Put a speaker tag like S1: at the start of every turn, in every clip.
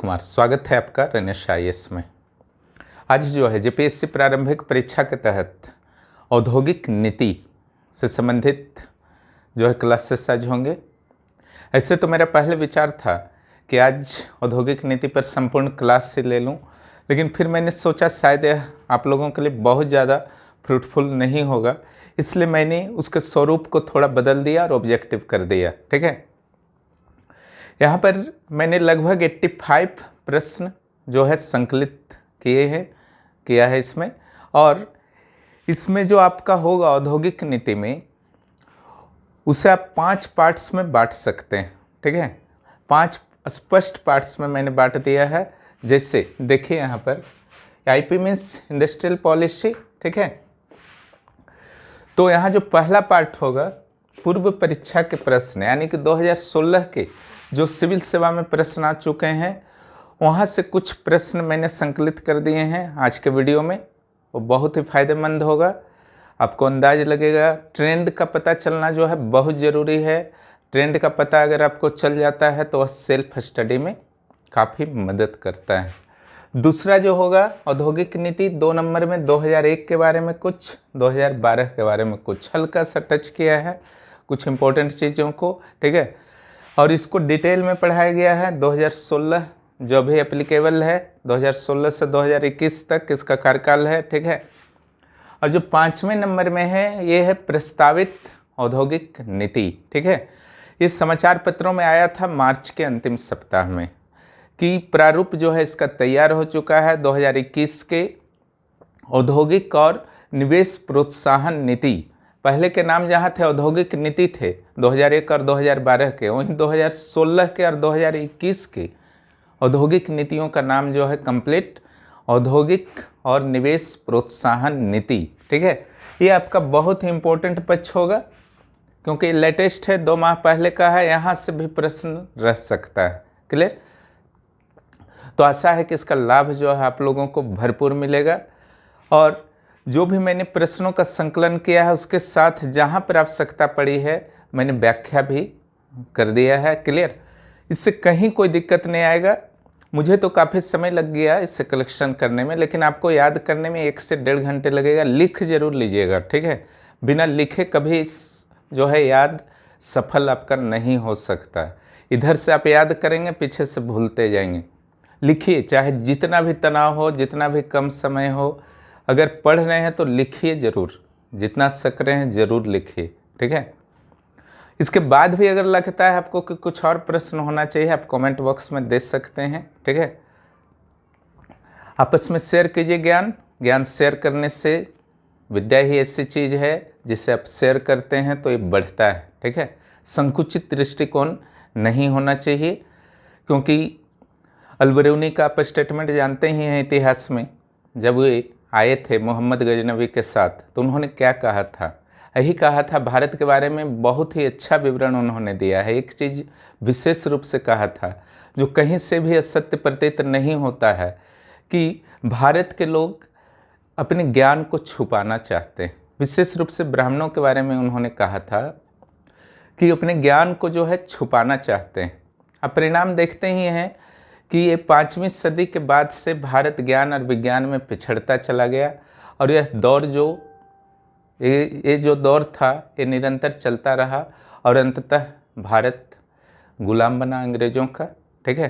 S1: कुमार, स्वागत है आपका रनेश आईएएस में। आज जो है जेपीएससी प्रारंभिक परीक्षा के तहत औद्योगिक नीति से संबंधित जो है क्लासेस आज होंगे। ऐसे तो मेरा पहले विचार था कि आज औद्योगिक नीति पर संपूर्ण क्लास से ले लूं, लेकिन फिर मैंने सोचा शायद यह आप लोगों के लिए बहुत ज़्यादा फ्रूटफुल नहीं होगा, इसलिए मैंने उसके स्वरूप को थोड़ा बदल दिया और ऑब्जेक्टिव कर दिया। ठीक है, यहाँ पर मैंने लगभग 85 प्रश्न जो है संकलित किया है इसमें, और इसमें जो आपका होगा औद्योगिक नीति में उसे आप 5 पार्ट्स में बांट सकते हैं। ठीक है, 5 स्पष्ट पार्ट्स में मैंने बांट दिया है। जैसे देखिए यहाँ पर आईपी मीन्स इंडस्ट्रियल पॉलिसी। ठीक है, तो यहाँ जो पहला पार्ट होगा पूर्व परीक्षा के प्रश्न, यानी कि 2016 के जो सिविल सेवा में प्रश्न आ चुके हैं वहाँ से कुछ प्रश्न मैंने संकलित कर दिए हैं आज के वीडियो में। वो बहुत ही फायदेमंद होगा, आपको अंदाज लगेगा। ट्रेंड का पता चलना जो है बहुत ज़रूरी है। ट्रेंड का पता अगर आपको चल जाता है तो वह सेल्फ स्टडी में काफ़ी मदद करता है। दूसरा जो होगा औद्योगिक नीति 2 नंबर में 2001 के बारे में कुछ, 2012 के बारे में कुछ हल्का सा टच किया है कुछ इंपॉर्टेंट चीज़ों को। ठीक है, और इसको डिटेल में पढ़ाया गया है। 2016 जो भी एप्लीकेबल है, 2016 से 2021 तक इसका कार्यकाल है। ठीक है, और जो 5वें नंबर में है ये है प्रस्तावित औद्योगिक नीति। ठीक है, ये समाचार पत्रों में आया था मार्च के अंतिम सप्ताह में कि प्रारूप जो है इसका तैयार हो चुका है। 2021 के औद्योगिक और निवेश प्रोत्साहन नीति, पहले के नाम जहाँ थे औद्योगिक नीति थे 2001 और 2012 के, वहीं 2016 के और 2021 के औद्योगिक नीतियों का नाम जो है कंप्लीट औद्योगिक और निवेश प्रोत्साहन नीति। ठीक है, ये आपका बहुत ही इम्पोर्टेंट पक्ष होगा क्योंकि लेटेस्ट है, 2 माह पहले का है, यहाँ से भी प्रश्न रह सकता है। क्लियर? तो आशा है कि इसका लाभ जो है आप लोगों को भरपूर मिलेगा, और जो भी मैंने प्रश्नों का संकलन किया है उसके साथ जहाँ पर आवश्यकता पड़ी है मैंने व्याख्या भी कर दिया है। क्लियर? इससे कहीं कोई दिक्कत नहीं आएगा। मुझे तो काफ़ी समय लग गया इसे कलेक्शन करने में, लेकिन आपको याद करने में 1 से 1.5 घंटे लगेगा। लिख जरूर लीजिएगा। ठीक है, बिना लिखे कभी जो है याद सफल आपका नहीं हो सकता। इधर से आप याद करेंगे, पीछे से भूलते जाएंगे। लिखिए, चाहे जितना भी तनाव हो, जितना भी कम समय हो, अगर पढ़ रहे हैं तो लिखिए ज़रूर, जितना सक रहे हैं ज़रूर लिखिए। ठीक है, इसके बाद भी अगर लगता है आपको कि कुछ और प्रश्न होना चाहिए, आप कमेंट बॉक्स में दे सकते हैं। ठीक है, आपस में शेयर कीजिए ज्ञान शेयर करने से, विद्या ही ऐसी चीज़ है जिसे आप शेयर करते हैं तो ये बढ़ता है। ठीक है, संकुचित दृष्टिकोण नहीं होना चाहिए, क्योंकि अलबरूनी का आप स्टेटमेंट जानते ही हैं। इतिहास में जब वे आए थे मोहम्मद गजनवी के साथ तो उन्होंने क्या कहा था? यही कहा था, भारत के बारे में बहुत ही अच्छा विवरण उन्होंने दिया है। एक चीज़ विशेष रूप से कहा था जो कहीं से भी असत्य प्रतीत नहीं होता है, कि भारत के लोग अपने ज्ञान को छुपाना चाहते हैं। विशेष रूप से ब्राह्मणों के बारे में उन्होंने कहा था कि अपने ज्ञान को जो है छुपाना चाहते हैं। अब परिणाम देखते ही हैं कि ये 5वीं सदी के बाद से भारत ज्ञान और विज्ञान में पिछड़ता चला गया, और यह दौर ये जो दौर था ये निरंतर चलता रहा, और अंततः भारत गुलाम बना अंग्रेज़ों का। ठीक है,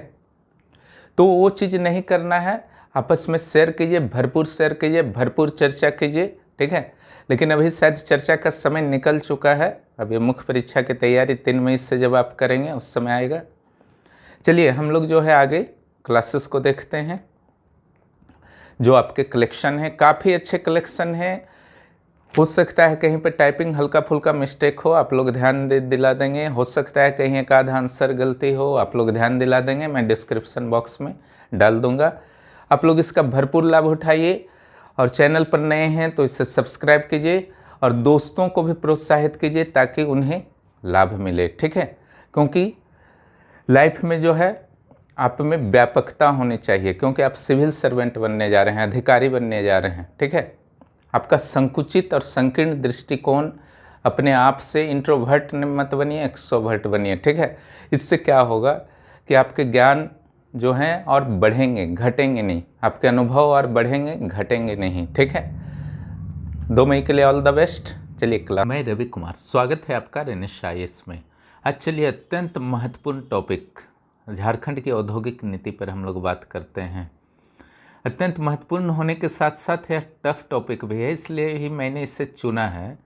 S1: तो वो चीज़ नहीं करना है। आपस में शेयर कीजिए, भरपूर शेयर कीजिए, भरपूर चर्चा कीजिए। ठीक है, लेकिन अभी शायद चर्चा का समय निकल चुका है। अब ये मुख्य परीक्षा की तैयारी 3 मई से जब आप करेंगे उस समय आएगा। चलिए हम लोग जो है आगे क्लासेस को देखते हैं। जो आपके कलेक्शन है काफ़ी अच्छे कलेक्शन हैं। हो सकता है कहीं पे टाइपिंग हल्का फुल्का मिस्टेक हो, आप लोग ध्यान दिला देंगे। हो सकता है कहीं एक आधा आंसर गलती हो, आप लोग ध्यान दिला देंगे। मैं डिस्क्रिप्शन बॉक्स में डाल दूंगा, आप लोग इसका भरपूर लाभ उठाइए। और चैनल पर नए हैं तो इसे सब्सक्राइब कीजिए और दोस्तों को भी प्रोत्साहित कीजिए ताकि उन्हें लाभ मिले। ठीक है, क्योंकि लाइफ में जो है आप में व्यापकता होनी चाहिए, क्योंकि आप सिविल सर्वेंट बनने जा रहे हैं, अधिकारी बनने जा रहे हैं। ठीक है, आपका संकुचित और संकीर्ण दृष्टिकोण अपने आप से इंट्रोवर्ट मत बनिए, एक्सट्रोवर्ट बनिए। ठीक है, इससे क्या होगा कि आपके ज्ञान जो हैं और बढ़ेंगे, घटेंगे नहीं। आपके अनुभव और बढ़ेंगे, घटेंगे नहीं, ठीक है। 2 मई के लिए ऑल द बेस्ट। चलिए क्लास, मैं रवि कुमार, स्वागत है आपका रेनिश IAS में। आज चलिए अत्यंत महत्वपूर्ण टॉपिक झारखंड की औद्योगिक नीति पर हम लोग बात करते हैं। अत्यंत महत्वपूर्ण होने के साथ साथ यह टफ टॉपिक भी है, इसलिए ही मैंने इसे चुना है।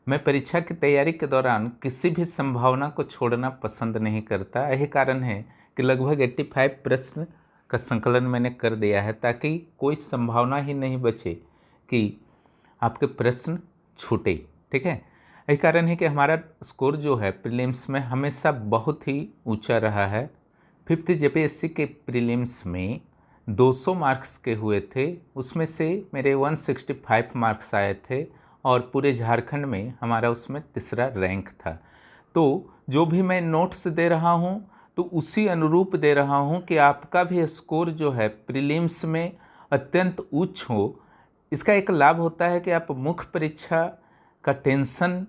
S1: मैं परीक्षा की तैयारी के दौरान किसी भी संभावना को छोड़ना पसंद नहीं करता। यही कारण है कि लगभग 85 प्रश्न का संकलन मैंने कर दिया है, ताकि कोई संभावना ही नहीं बचे कि आपके प्रश्न छूटे, ठीक है। यही कारण है कि हमारा स्कोर जो है प्रीलिम्स में हमेशा बहुत ही ऊंचा रहा है। 5th JPSC के प्रीलिम्स में 200 मार्क्स के हुए थे, उसमें से मेरे 165 मार्क्स आए थे और पूरे झारखंड में हमारा उसमें तीसरा रैंक था। तो जो भी मैं नोट्स दे रहा हूँ तो उसी अनुरूप दे रहा हूँ कि आपका भी स्कोर जो है प्रीलिम्स में अत्यंत उच्च हो। इसका एक लाभ होता है कि आप मुख्य परीक्षा का टेंशन,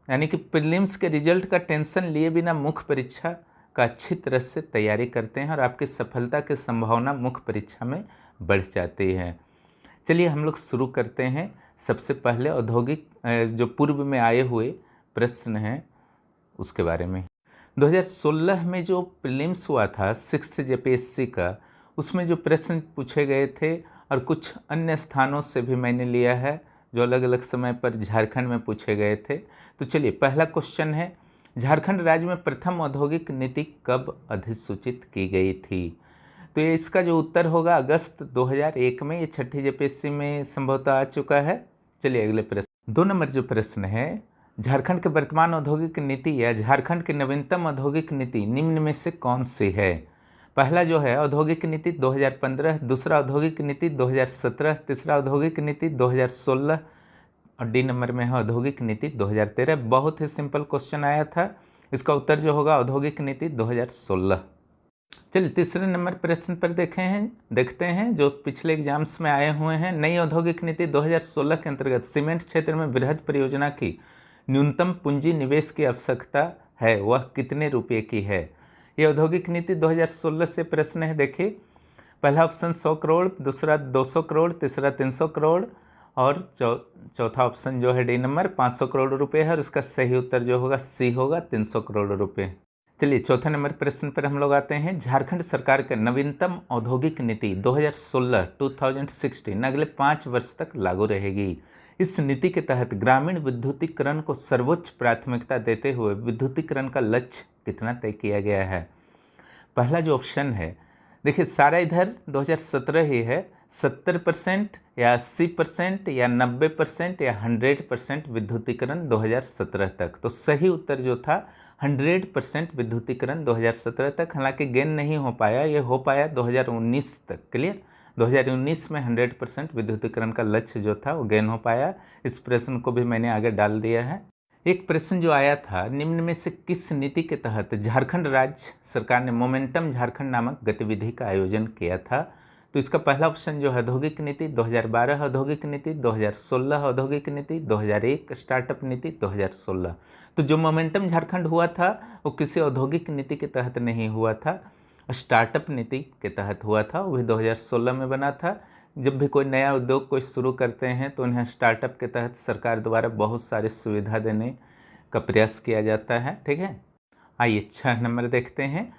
S1: यानी कि प्रीलिम्स के रिजल्ट का टेंशन लिए बिना मुख्य परीक्षा का अच्छी तरह से तैयारी करते हैं और आपकी सफलता की संभावना मुख्य परीक्षा में बढ़ जाती है। चलिए हम लोग शुरू करते हैं। सबसे पहले औद्योगिक जो पूर्व में आए हुए प्रश्न हैं उसके बारे में। 2016 में जो प्रीलिम्स हुआ था 6th JPSC का, उसमें जो प्रश्न पूछे गए थे और कुछ अन्य स्थानों से भी मैंने लिया है जो अलग अलग समय पर झारखंड में पूछे गए थे। तो चलिए पहला क्वेश्चन है, झारखंड राज्य में प्रथम औद्योगिक नीति कब अधिसूचित की गई थी? तो ये इसका जो उत्तर होगा अगस्त 2001 में। ये 6ठी JPSC में संभवतः आ चुका है। चलिए अगले प्रश्न, 2 नंबर जो प्रश्न है, झारखंड के वर्तमान औद्योगिक नीति या झारखंड की नवीनतम औद्योगिक नीति निम्न में से कौन सी है? पहला जो है औद्योगिक नीति 2015, दूसरा औद्योगिक नीति 2017, तीसरा औद्योगिक नीति 2016 और डी नंबर में है औद्योगिक नीति 2013। बहुत ही सिंपल क्वेश्चन आया था। इसका उत्तर जो होगा औद्योगिक नीति 2016। चलिए तीसरे नंबर प्रश्न पर देखते हैं जो पिछले एग्जाम्स में आए हुए हैं। नई औद्योगिक नीति 2016 के अंतर्गत सीमेंट क्षेत्र में बृहद परियोजना की न्यूनतम पूंजी निवेश की आवश्यकता है, वह कितने रुपए की है? ये औद्योगिक नीति 2016 से प्रश्न है। देखिए पहला ऑप्शन 100 करोड़, दूसरा 200 करोड़, तीसरा 300 करोड़ और चौथा ऑप्शन जो है डी नंबर 500 करोड़ रुपए है और इसका सही उत्तर जो होगा सी होगा, 300 करोड़ रुपए। चलिए चौथा नंबर प्रश्न पर हम लोग आते हैं। झारखंड सरकार का नवीनतम औद्योगिक नीति 2016 अगले 5 वर्ष तक लागू रहेगी। इस नीति के तहत ग्रामीण विद्युतीकरण को सर्वोच्च प्राथमिकता देते हुए विद्युतीकरण का लक्ष्य कितना तय किया गया है? पहला जो ऑप्शन है, देखिए सारा इधर 2017 ही है, 70% या 80% या 90% या 100% विद्युतीकरण 2017 तक। तो सही उत्तर जो था 100% विद्युतीकरण 2017 तक। हालांकि गेन नहीं हो पाया, ये हो पाया 2019 तक। क्लियर, 2019 में 100% विद्युतीकरण का लक्ष्य जो था वो गेन हो पाया। इस प्रश्न को भी मैंने आगे डाल दिया है। एक प्रश्न जो आया था, निम्न में से किस नीति के तहत झारखंड राज्य सरकार ने मोमेंटम झारखंड नामक गतिविधि का आयोजन किया था? तो इसका पहला ऑप्शन जो है औद्योगिक नीति 2012, औद्योगिक नीति 2016, औद्योगिक नीति 2001, स्टार्टअप नीति 2016। तो जो मोमेंटम झारखंड हुआ था वो किसी औद्योगिक नीति के तहत नहीं हुआ था, स्टार्टअप नीति के तहत हुआ था। वो भी 2016 में बना था। जब भी कोई नया उद्योग कोई शुरू करते हैं तो उन्हें स्टार्टअप के तहत सरकार द्वारा बहुत सारी सुविधा देने का प्रयास किया जाता है, ठीक है। आइए 6 नंबर देखते हैं।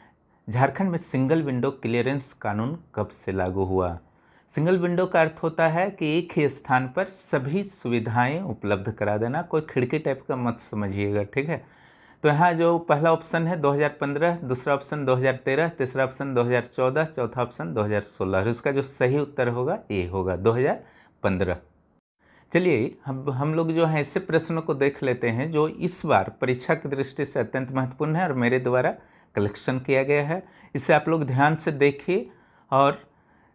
S1: झारखंड में सिंगल विंडो क्लियरेंस कानून कब से लागू हुआ? सिंगल विंडो का अर्थ होता है कि एक ही स्थान पर सभी सुविधाएं उपलब्ध करा देना। कोई खिड़की टाइप का मत समझिएगा, ठीक है। तो यहाँ जो पहला ऑप्शन है 2015, दूसरा ऑप्शन 2013, तीसरा ऑप्शन 2014, चौथा ऑप्शन 2016 और इसका जो सही उत्तर होगा ये होगा 2015। चलिए हम लोग जो है ऐसे प्रश्नों को देख लेते हैं जो इस बार परीक्षा की दृष्टि से अत्यंत महत्वपूर्ण है और मेरे द्वारा कलेक्शन किया गया है। इसे आप लोग ध्यान से देखिए और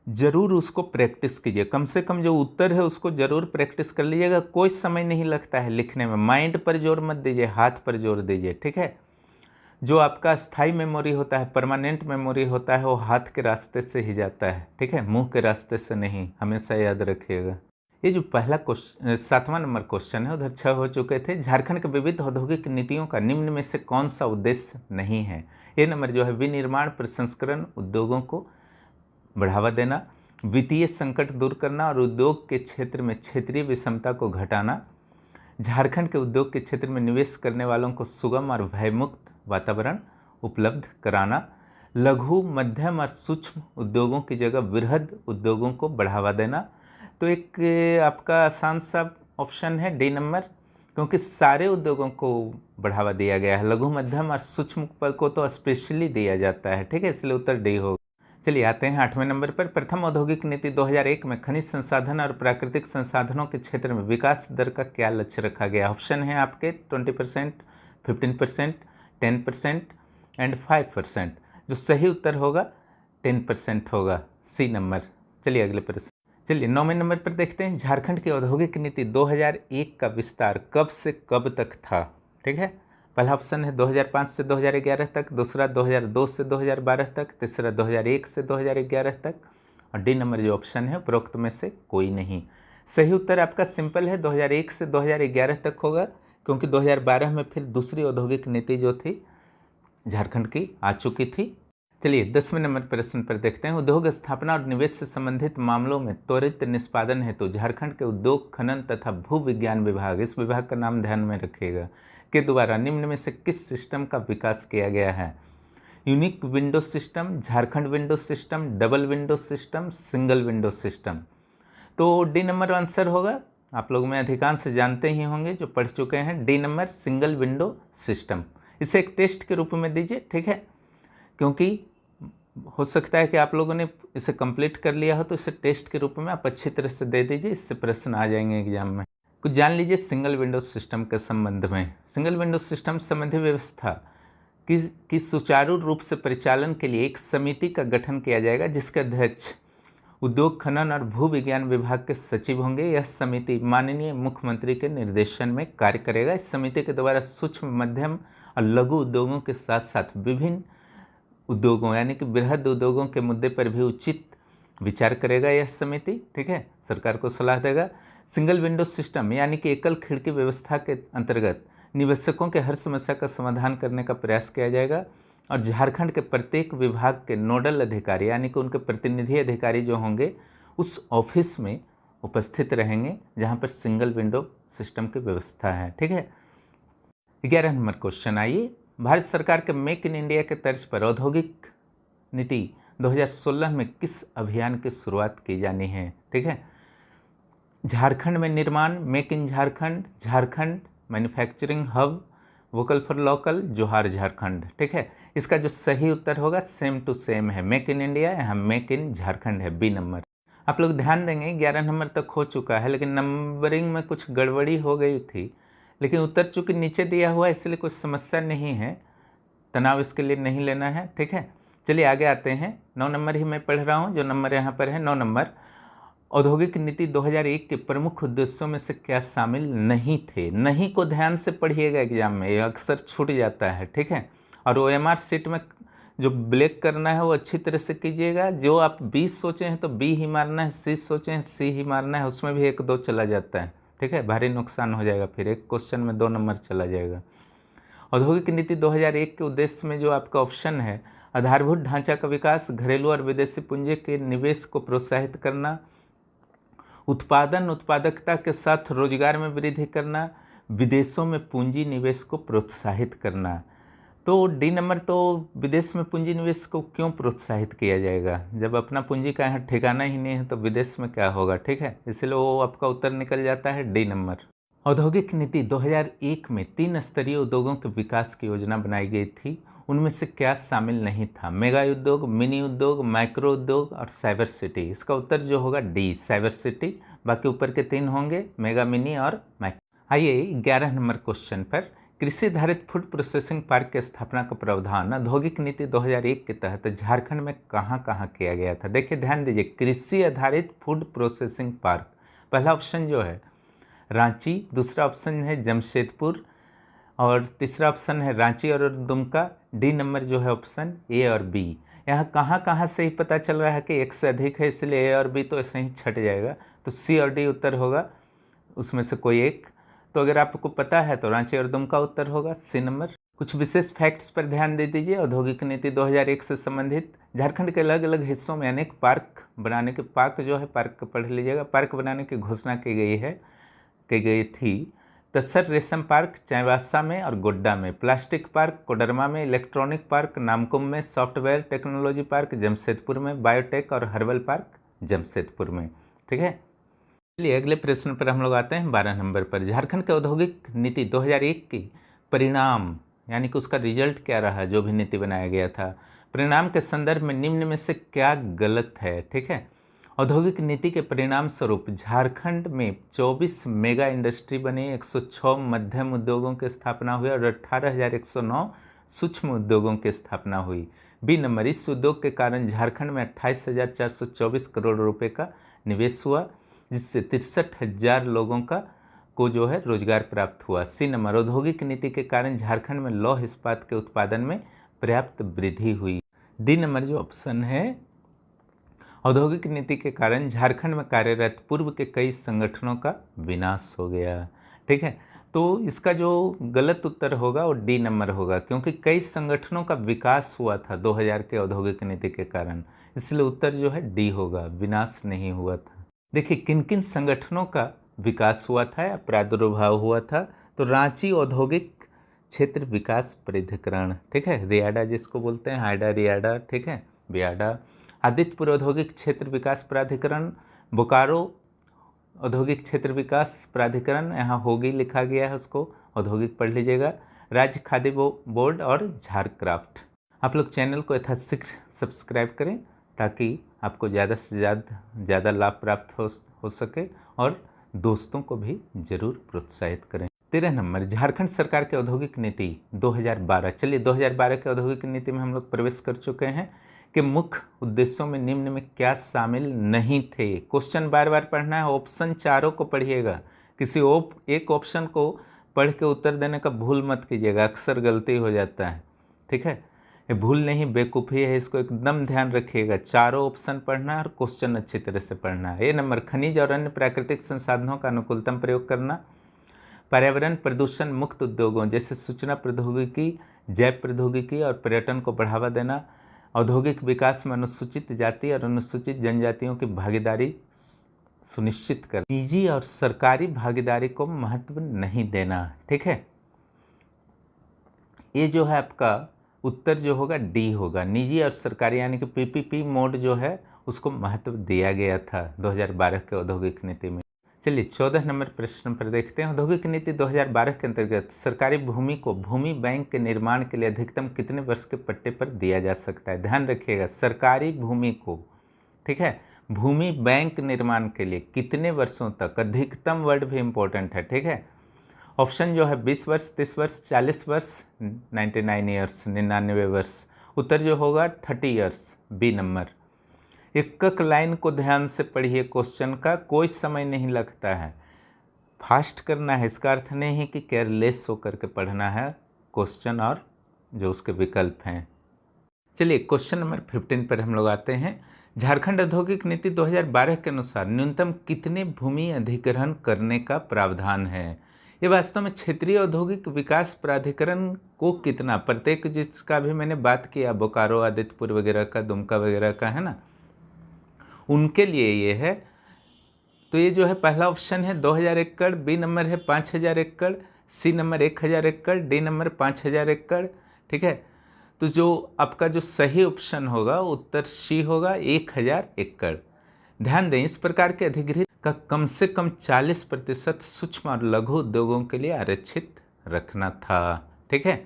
S1: ज़रूर उसको प्रैक्टिस कीजिए। कम से कम जो उत्तर है उसको ज़रूर प्रैक्टिस कर लीजिएगा। कोई समय नहीं लगता है लिखने में। माइंड पर जोर मत दीजिए, हाथ पर जोर दीजिए, ठीक है। जो आपका स्थायी मेमोरी होता है, परमानेंट मेमोरी होता है, वो हाथ के रास्ते से ही जाता है, ठीक है, मुंह के रास्ते से नहीं, हमेशा याद रखिएगा। ये जो पहला क्वेश्चन 7वां नंबर क्वेश्चन है, उधर 6 हो चुके थे। झारखंड के विविध औद्योगिक नीतियों का निम्न में से कौन सा उद्देश्य नहीं है? ये नंबर जो है विनिर्माण प्रसंस्करण उद्योगों को बढ़ावा देना, वित्तीय संकट दूर करना और उद्योग के क्षेत्र में क्षेत्रीय विषमता को घटाना, झारखंड के उद्योग के क्षेत्र में निवेश करने वालों को सुगम और भयमुक्त वातावरण उपलब्ध कराना, लघु मध्यम और सूक्ष्म उद्योगों की जगह वृहद उद्योगों को बढ़ावा देना। तो एक आपका आसान सा ऑप्शन है डी नंबर, क्योंकि सारे उद्योगों को बढ़ावा दिया गया है, लघु मध्यम और सूक्ष्म को तो स्पेशली दिया जाता है, ठीक है, इसलिए उत्तर डी होगा। चलिए आते हैं 8वें नंबर पर। प्रथम औद्योगिक नीति 2001 में खनिज संसाधन और प्राकृतिक संसाधनों के क्षेत्र में विकास दर का क्या लक्ष्य रखा गया? ऑप्शन है आपके 20%, 15%, 10% एंड 5%। जो सही उत्तर होगा 10% होगा, सी नंबर। चलिए अगले प्रश्न। चलिए 9वें नंबर पर देखते हैं। झारखंड की औद्योगिक नीति 2001 का विस्तार कब से कब तक था? ठीक है, पहला ऑप्शन है 2005 से 2011 तक, दूसरा 2002 से 2012 तक, तीसरा 2001 से 2011 तक, और डी नंबर जो ऑप्शन है उपरोक्त में से कोई नहीं। सही उत्तर आपका सिंपल है, 2001 से 2011 तक होगा, क्योंकि 2012 में फिर दूसरी औद्योगिक नीति जो थी झारखंड की आ चुकी थी। चलिए 10वें नंबर प्रश्न पर देखते हैं। उद्योग स्थापना और निवेश से संबंधित मामलों में त्वरित निष्पादन हेतु झारखंड के उद्योग खनन तथा भू विज्ञान विभाग, इस विभाग का नाम ध्यान में रखिएगा, के द्वारा निम्न में से किस सिस्टम का विकास किया गया है? Unique window system, Jharkhand window system, double window system, single window system. तो डी नंबर आंसर होगा, आप लोग में अधिकांश जानते ही होंगे जो पढ़ चुके हैं, D number single window system. इसे एक टेस्ट के रूप में दीजिए, ठीक है, क्योंकि हो सकता है कि आप लोगों ने इसे कंप्लीट कर लिया हो, तो इसे टेस्ट के रूप में आप अच्छी तरह से दे दीजिए, इससे प्रश्न आ जाएंगे एग्जाम में। कुछ जान लीजिए सिंगल विंडो सिस्टम के संबंध में। सिंगल विंडो सिस्टम संबंधी व्यवस्था की सुचारू रूप से परिचालन के लिए एक समिति का गठन किया जाएगा, जिसके अध्यक्ष उद्योग खनन और भू विज्ञान विभाग के सचिव होंगे। यह समिति माननीय मुख्यमंत्री के निर्देशन में कार्य करेगा। इस समिति के द्वारा सूक्ष्म, मध्यम और लघु उद्योगों के साथ साथ विभिन्न उद्योगों यानी कि बृहद उद्योगों के मुद्दे पर भी उचित विचार करेगा यह समिति, ठीक है, सरकार को सलाह देगा। सिंगल विंडो सिस्टम यानी कि एकल खिड़की व्यवस्था के अंतर्गत निवेशकों के हर समस्या का समाधान करने का प्रयास किया जाएगा, और झारखंड के प्रत्येक विभाग के नोडल अधिकारी यानी कि उनके प्रतिनिधि अधिकारी जो होंगे उस ऑफिस में उपस्थित रहेंगे जहाँ पर सिंगल विंडो सिस्टम की व्यवस्था है, ठीक है। 11 नंबर क्वेश्चन आइए। भारत सरकार के मेक इन इंडिया के तर्ज पर औद्योगिक नीति 2016 में किस अभियान की शुरुआत की जानी है? ठीक है, झारखंड में निर्माण, make in Jharkhand, Jharkhand manufacturing hub, vocal for local, जोहार झारखंड। ठीक है, इसका जो सही उत्तर होगा सेम टू सेम है, मेक इन इंडिया, यहाँ मेक इन झारखंड है, बी नंबर। आप लोग ध्यान देंगे 11 नंबर तक हो चुका है, लेकिन नंबरिंग में कुछ गड़बड़ी हो गई थी, लेकिन उत्तर चूंकि नीचे दिया हुआ है इसलिए कोई समस्या नहीं है, तनाव इसके लिए नहीं लेना है, ठीक है। चलिए आगे आते हैं। 9 नंबर ही मैं पढ़ रहा हूँ, जो नंबर यहाँ पर है 9 नंबर। औद्योगिक नीति 2001 के प्रमुख उद्देश्यों में से क्या शामिल नहीं थे? नहीं को ध्यान से पढ़िएगा एग्जाम में, ये अक्सर छूट जाता है, ठीक है। और OMR सीट में जो ब्लैक करना है वो अच्छी तरह से कीजिएगा। जो आप 20 सोचे हैं तो बी ही मारना है, सी सोचे हैं सी ही मारना है, उसमें भी 1-2 चला जाता है, ठीक है, भारी नुकसान हो जाएगा, फिर एक क्वेश्चन में 2 नंबर चला जाएगा। औद्योगिक नीति 2001 के उद्देश्य में जो आपका ऑप्शन है, आधारभूत ढांचा का विकास, घरेलू और विदेशी पूंजी के निवेश को प्रोत्साहित करना, उत्पादन उत्पादकता के साथ रोजगार में वृद्धि करना, विदेशों में पूंजी निवेश को प्रोत्साहित करना। तो डी नंबर, तो विदेश में पूंजी निवेश को क्यों प्रोत्साहित किया जाएगा? जब अपना पूंजी का यहाँ ठिकाना ही नहीं है तो विदेश में क्या होगा, ठीक है, इसलिए वो आपका उत्तर निकल जाता है डी नंबर। औद्योगिक नीति 2001 में 3 स्तरीय उद्योगों के विकास की योजना बनाई गई थी, उनमें से क्या शामिल नहीं था? मेगा उद्योग, मिनी उद्योग, माइक्रो उद्योग और साइबर सिटी। इसका उत्तर जो होगा डी, साइबर सिटी। बाकी ऊपर के 3 होंगे, मेगा, मिनी और माइक्रो। आइए 11 नंबर क्वेश्चन पर। कृषि आधारित फूड प्रोसेसिंग पार्क की स्थापना का प्रावधान औद्योगिक नीति 2001 के तहत झारखंड में कहाँ कहाँ किया गया था? देखिए ध्यान दीजिए, कृषि आधारित फूड प्रोसेसिंग पार्क, पहला ऑप्शन जो है रांची, दूसरा ऑप्शन है जमशेदपुर, और तीसरा ऑप्शन है रांची और दुमका। डी नंबर जो है ऑप्शन ए और बी। यहाँ कहाँ कहाँ से ही पता चल रहा है कि 1 से अधिक है, इसलिए ए और बी तो ऐसे ही छट जाएगा। तो सी और डी उत्तर होगा उसमें से कोई एक। तो अगर आपको पता है तो रांची और दुमका उत्तर होगा सी नंबर। कुछ विशेष फैक्ट्स पर ध्यान दे दीजिए। औद्योगिक नीति 2001 से संबंधित झारखंड के अलग अलग हिस्सों में अनेक पार्क बनाने के पार्क पढ़ लीजिएगा, पार्क बनाने की घोषणा की गई थी। तसर रेशम पार्क चाईबासा में और गोड्डा में, प्लास्टिक पार्क कोडरमा में, इलेक्ट्रॉनिक पार्क नामकुम में, सॉफ्टवेयर टेक्नोलॉजी पार्क जमशेदपुर में, बायोटेक और हर्बल पार्क जमशेदपुर में। ठीक है, चलिए अगले प्रश्न पर हम लोग आते हैं 12 नंबर पर। झारखंड के औद्योगिक नीति 2001 की परिणाम यानी कि उसका रिजल्ट क्या रहा, जो भी नीति बनाया गया था, परिणाम के संदर्भ में निम्न में से क्या गलत है। ठीक है, औद्योगिक नीति के परिणाम स्वरूप झारखंड में 24 मेगा इंडस्ट्री बनी, 106 मध्यम उद्योगों की स्थापना हुई और 18,109 सूक्ष्म उद्योगों की स्थापना हुई। बी नंबर, इस उद्योग के कारण झारखंड में 28,424 करोड़ रुपए का निवेश हुआ, जिससे 63,000 लोगों को जो है रोजगार प्राप्त हुआ। सी नंबर, औद्योगिक नीति के कारण झारखंड में लौह इस्पात के उत्पादन में पर्याप्त वृद्धि हुई। डी नंबर जो ऑप्शन है, औद्योगिक नीति के कारण झारखंड में कार्यरत पूर्व के कई संगठनों का विनाश हो गया। ठीक है, तो इसका जो गलत उत्तर होगा वो डी नंबर होगा, क्योंकि कई संगठनों का विकास हुआ था 2000 के औद्योगिक नीति के कारण, इसलिए उत्तर जो है डी होगा, विनाश नहीं हुआ था। देखिए किन किन संगठनों का विकास हुआ था या प्रादुर्भाव हुआ था, तो रांची औद्योगिक क्षेत्र विकास प्राधिकरण, ठीक है, रियाडा जिसको बोलते हैं, हाइडा रियाडा, ठीक है, बियाडा, आदित्यपुर औद्योगिक क्षेत्र विकास प्राधिकरण, बोकारो औद्योगिक क्षेत्र विकास प्राधिकरण, यहाँ होगी लिखा गया है, उसको औद्योगिक पढ़ लीजिएगा, राज्य खादी बोर्ड और झारक्राफ्ट। आप लोग चैनल को यथाशीघ्र सब्सक्राइब करें ताकि आपको ज़्यादा से ज़्यादा लाभ प्राप्त हो सके, और दोस्तों को भी जरूर प्रोत्साहित करें। 13 नंबर, झारखंड सरकार की औद्योगिक नीति 2012। चलिए 2012 के औद्योगिक नीति में हम लोग प्रवेश कर चुके हैं कि मुख्य उद्देश्यों में निम्न में क्या शामिल नहीं थे। क्वेश्चन बार बार पढ़ना है, ऑप्शन चारों को पढ़िएगा, किसी एक ऑप्शन को पढ़ के उत्तर देने का भूल मत कीजिएगा, अक्सर गलती हो जाता है। ठीक है, ये भूल नहीं बेवकूफ़ी है, इसको एकदम ध्यान रखिएगा। चारों ऑप्शन पढ़ना है और क्वेश्चन अच्छी तरह से पढ़ना है। ये नंबर, खनिज और अन्य प्राकृतिक संसाधनों का अनुकूलतम प्रयोग करना, पर्यावरण प्रदूषण मुक्त उद्योगों जैसे सूचना प्रौद्योगिकी, जैव प्रौद्योगिकी और पर्यटन को बढ़ावा देना, औद्योगिक विकास में अनुसूचित जाति और अनुसूचित जनजातियों की भागीदारी सुनिश्चित कर, निजी और सरकारी भागीदारी को महत्व नहीं देना। ठीक है, ये जो है आपका उत्तर जो होगा डी होगा, निजी और सरकारी यानी कि पीपीपी मोड जो है उसको महत्व दिया गया था 2012 के औद्योगिक नीति में। चलिए 14 नंबर प्रश्न पर देखते हैं। औद्योगिक नीति 2012 के अंतर्गत सरकारी भूमि को भूमि बैंक के निर्माण के लिए अधिकतम कितने वर्ष के पट्टे पर दिया जा सकता है। ध्यान रखिएगा, सरकारी भूमि को, ठीक है, भूमि बैंक निर्माण के लिए कितने वर्षों तक, अधिकतम वर्ड भी इंपॉर्टेंट है। ठीक है, ऑप्शन जो है 20 वर्ष, 30 वर्ष, 40 वर्ष, 99 ईयर्स, 99 वर्ष। उत्तर जो होगा 30 ईयर्स, बी नंबर। एक लाइन को ध्यान से पढ़िए, क्वेश्चन का कोई समय नहीं लगता है, फास्ट करना है, इसका अर्थ नहीं है कि केयरलेस होकर के पढ़ना है क्वेश्चन और जो उसके विकल्प हैं। चलिए क्वेश्चन नंबर 15 पर हम लोग आते हैं। झारखंड औद्योगिक नीति 2012 के अनुसार न्यूनतम कितने भूमि अधिग्रहण करने का प्रावधान है। ये वास्तव में क्षेत्रीय औद्योगिक विकास प्राधिकरण को कितना, प्रत्येक जिसका भी मैंने बात किया, बोकारो, आदित्यपुर वगैरह का, दुमका वगैरह का, है ना, उनके लिए ये है। तो ये जो है पहला ऑप्शन है 2000 एकड़, बी नंबर है 5000 एकड़, सी नंबर 1000 एकड़, डी नंबर 5000 एकड़। ठीक है, तो जो आपका जो सही ऑप्शन होगा उत्तर सी होगा, 1000 एकड़। ध्यान दें, इस प्रकार के अधिग्रहित का कम से कम 40% सूक्ष्म और लघु उद्योगों के लिए आरक्षित रखना था। ठीक है,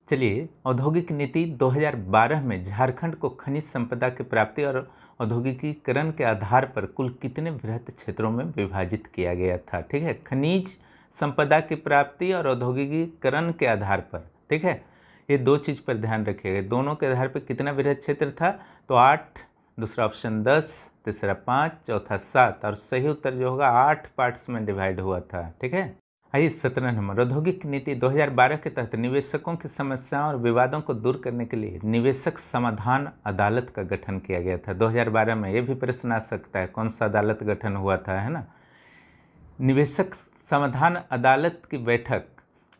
S1: चलिए औद्योगिक नीति 2012 में झारखंड को खनिज संपदा की प्राप्ति और औद्योगिकीकरण के आधार पर कुल कितने बृहत क्षेत्रों में विभाजित किया गया था। ठीक है, खनिज संपदा की प्राप्ति और औद्योगिकीकरण के आधार पर, ठीक है, ये दो चीज़ पर ध्यान रखिएगा, दोनों के आधार पर कितना बृहत क्षेत्र था, तो 8, दूसरा ऑप्शन 10, तीसरा 5, चौथा 7, और सही उत्तर जो होगा 8 पार्ट्स में डिवाइड हुआ था। ठीक है, आइए 17 नंबर, औद्योगिक नीति 2012 के तहत निवेशकों की समस्याओं और विवादों को दूर करने के लिए निवेशक समाधान अदालत का गठन किया गया था। 2012 में ये भी प्रश्न आ सकता है कौन सा अदालत गठन हुआ था, है ना। निवेशक समाधान अदालत की बैठक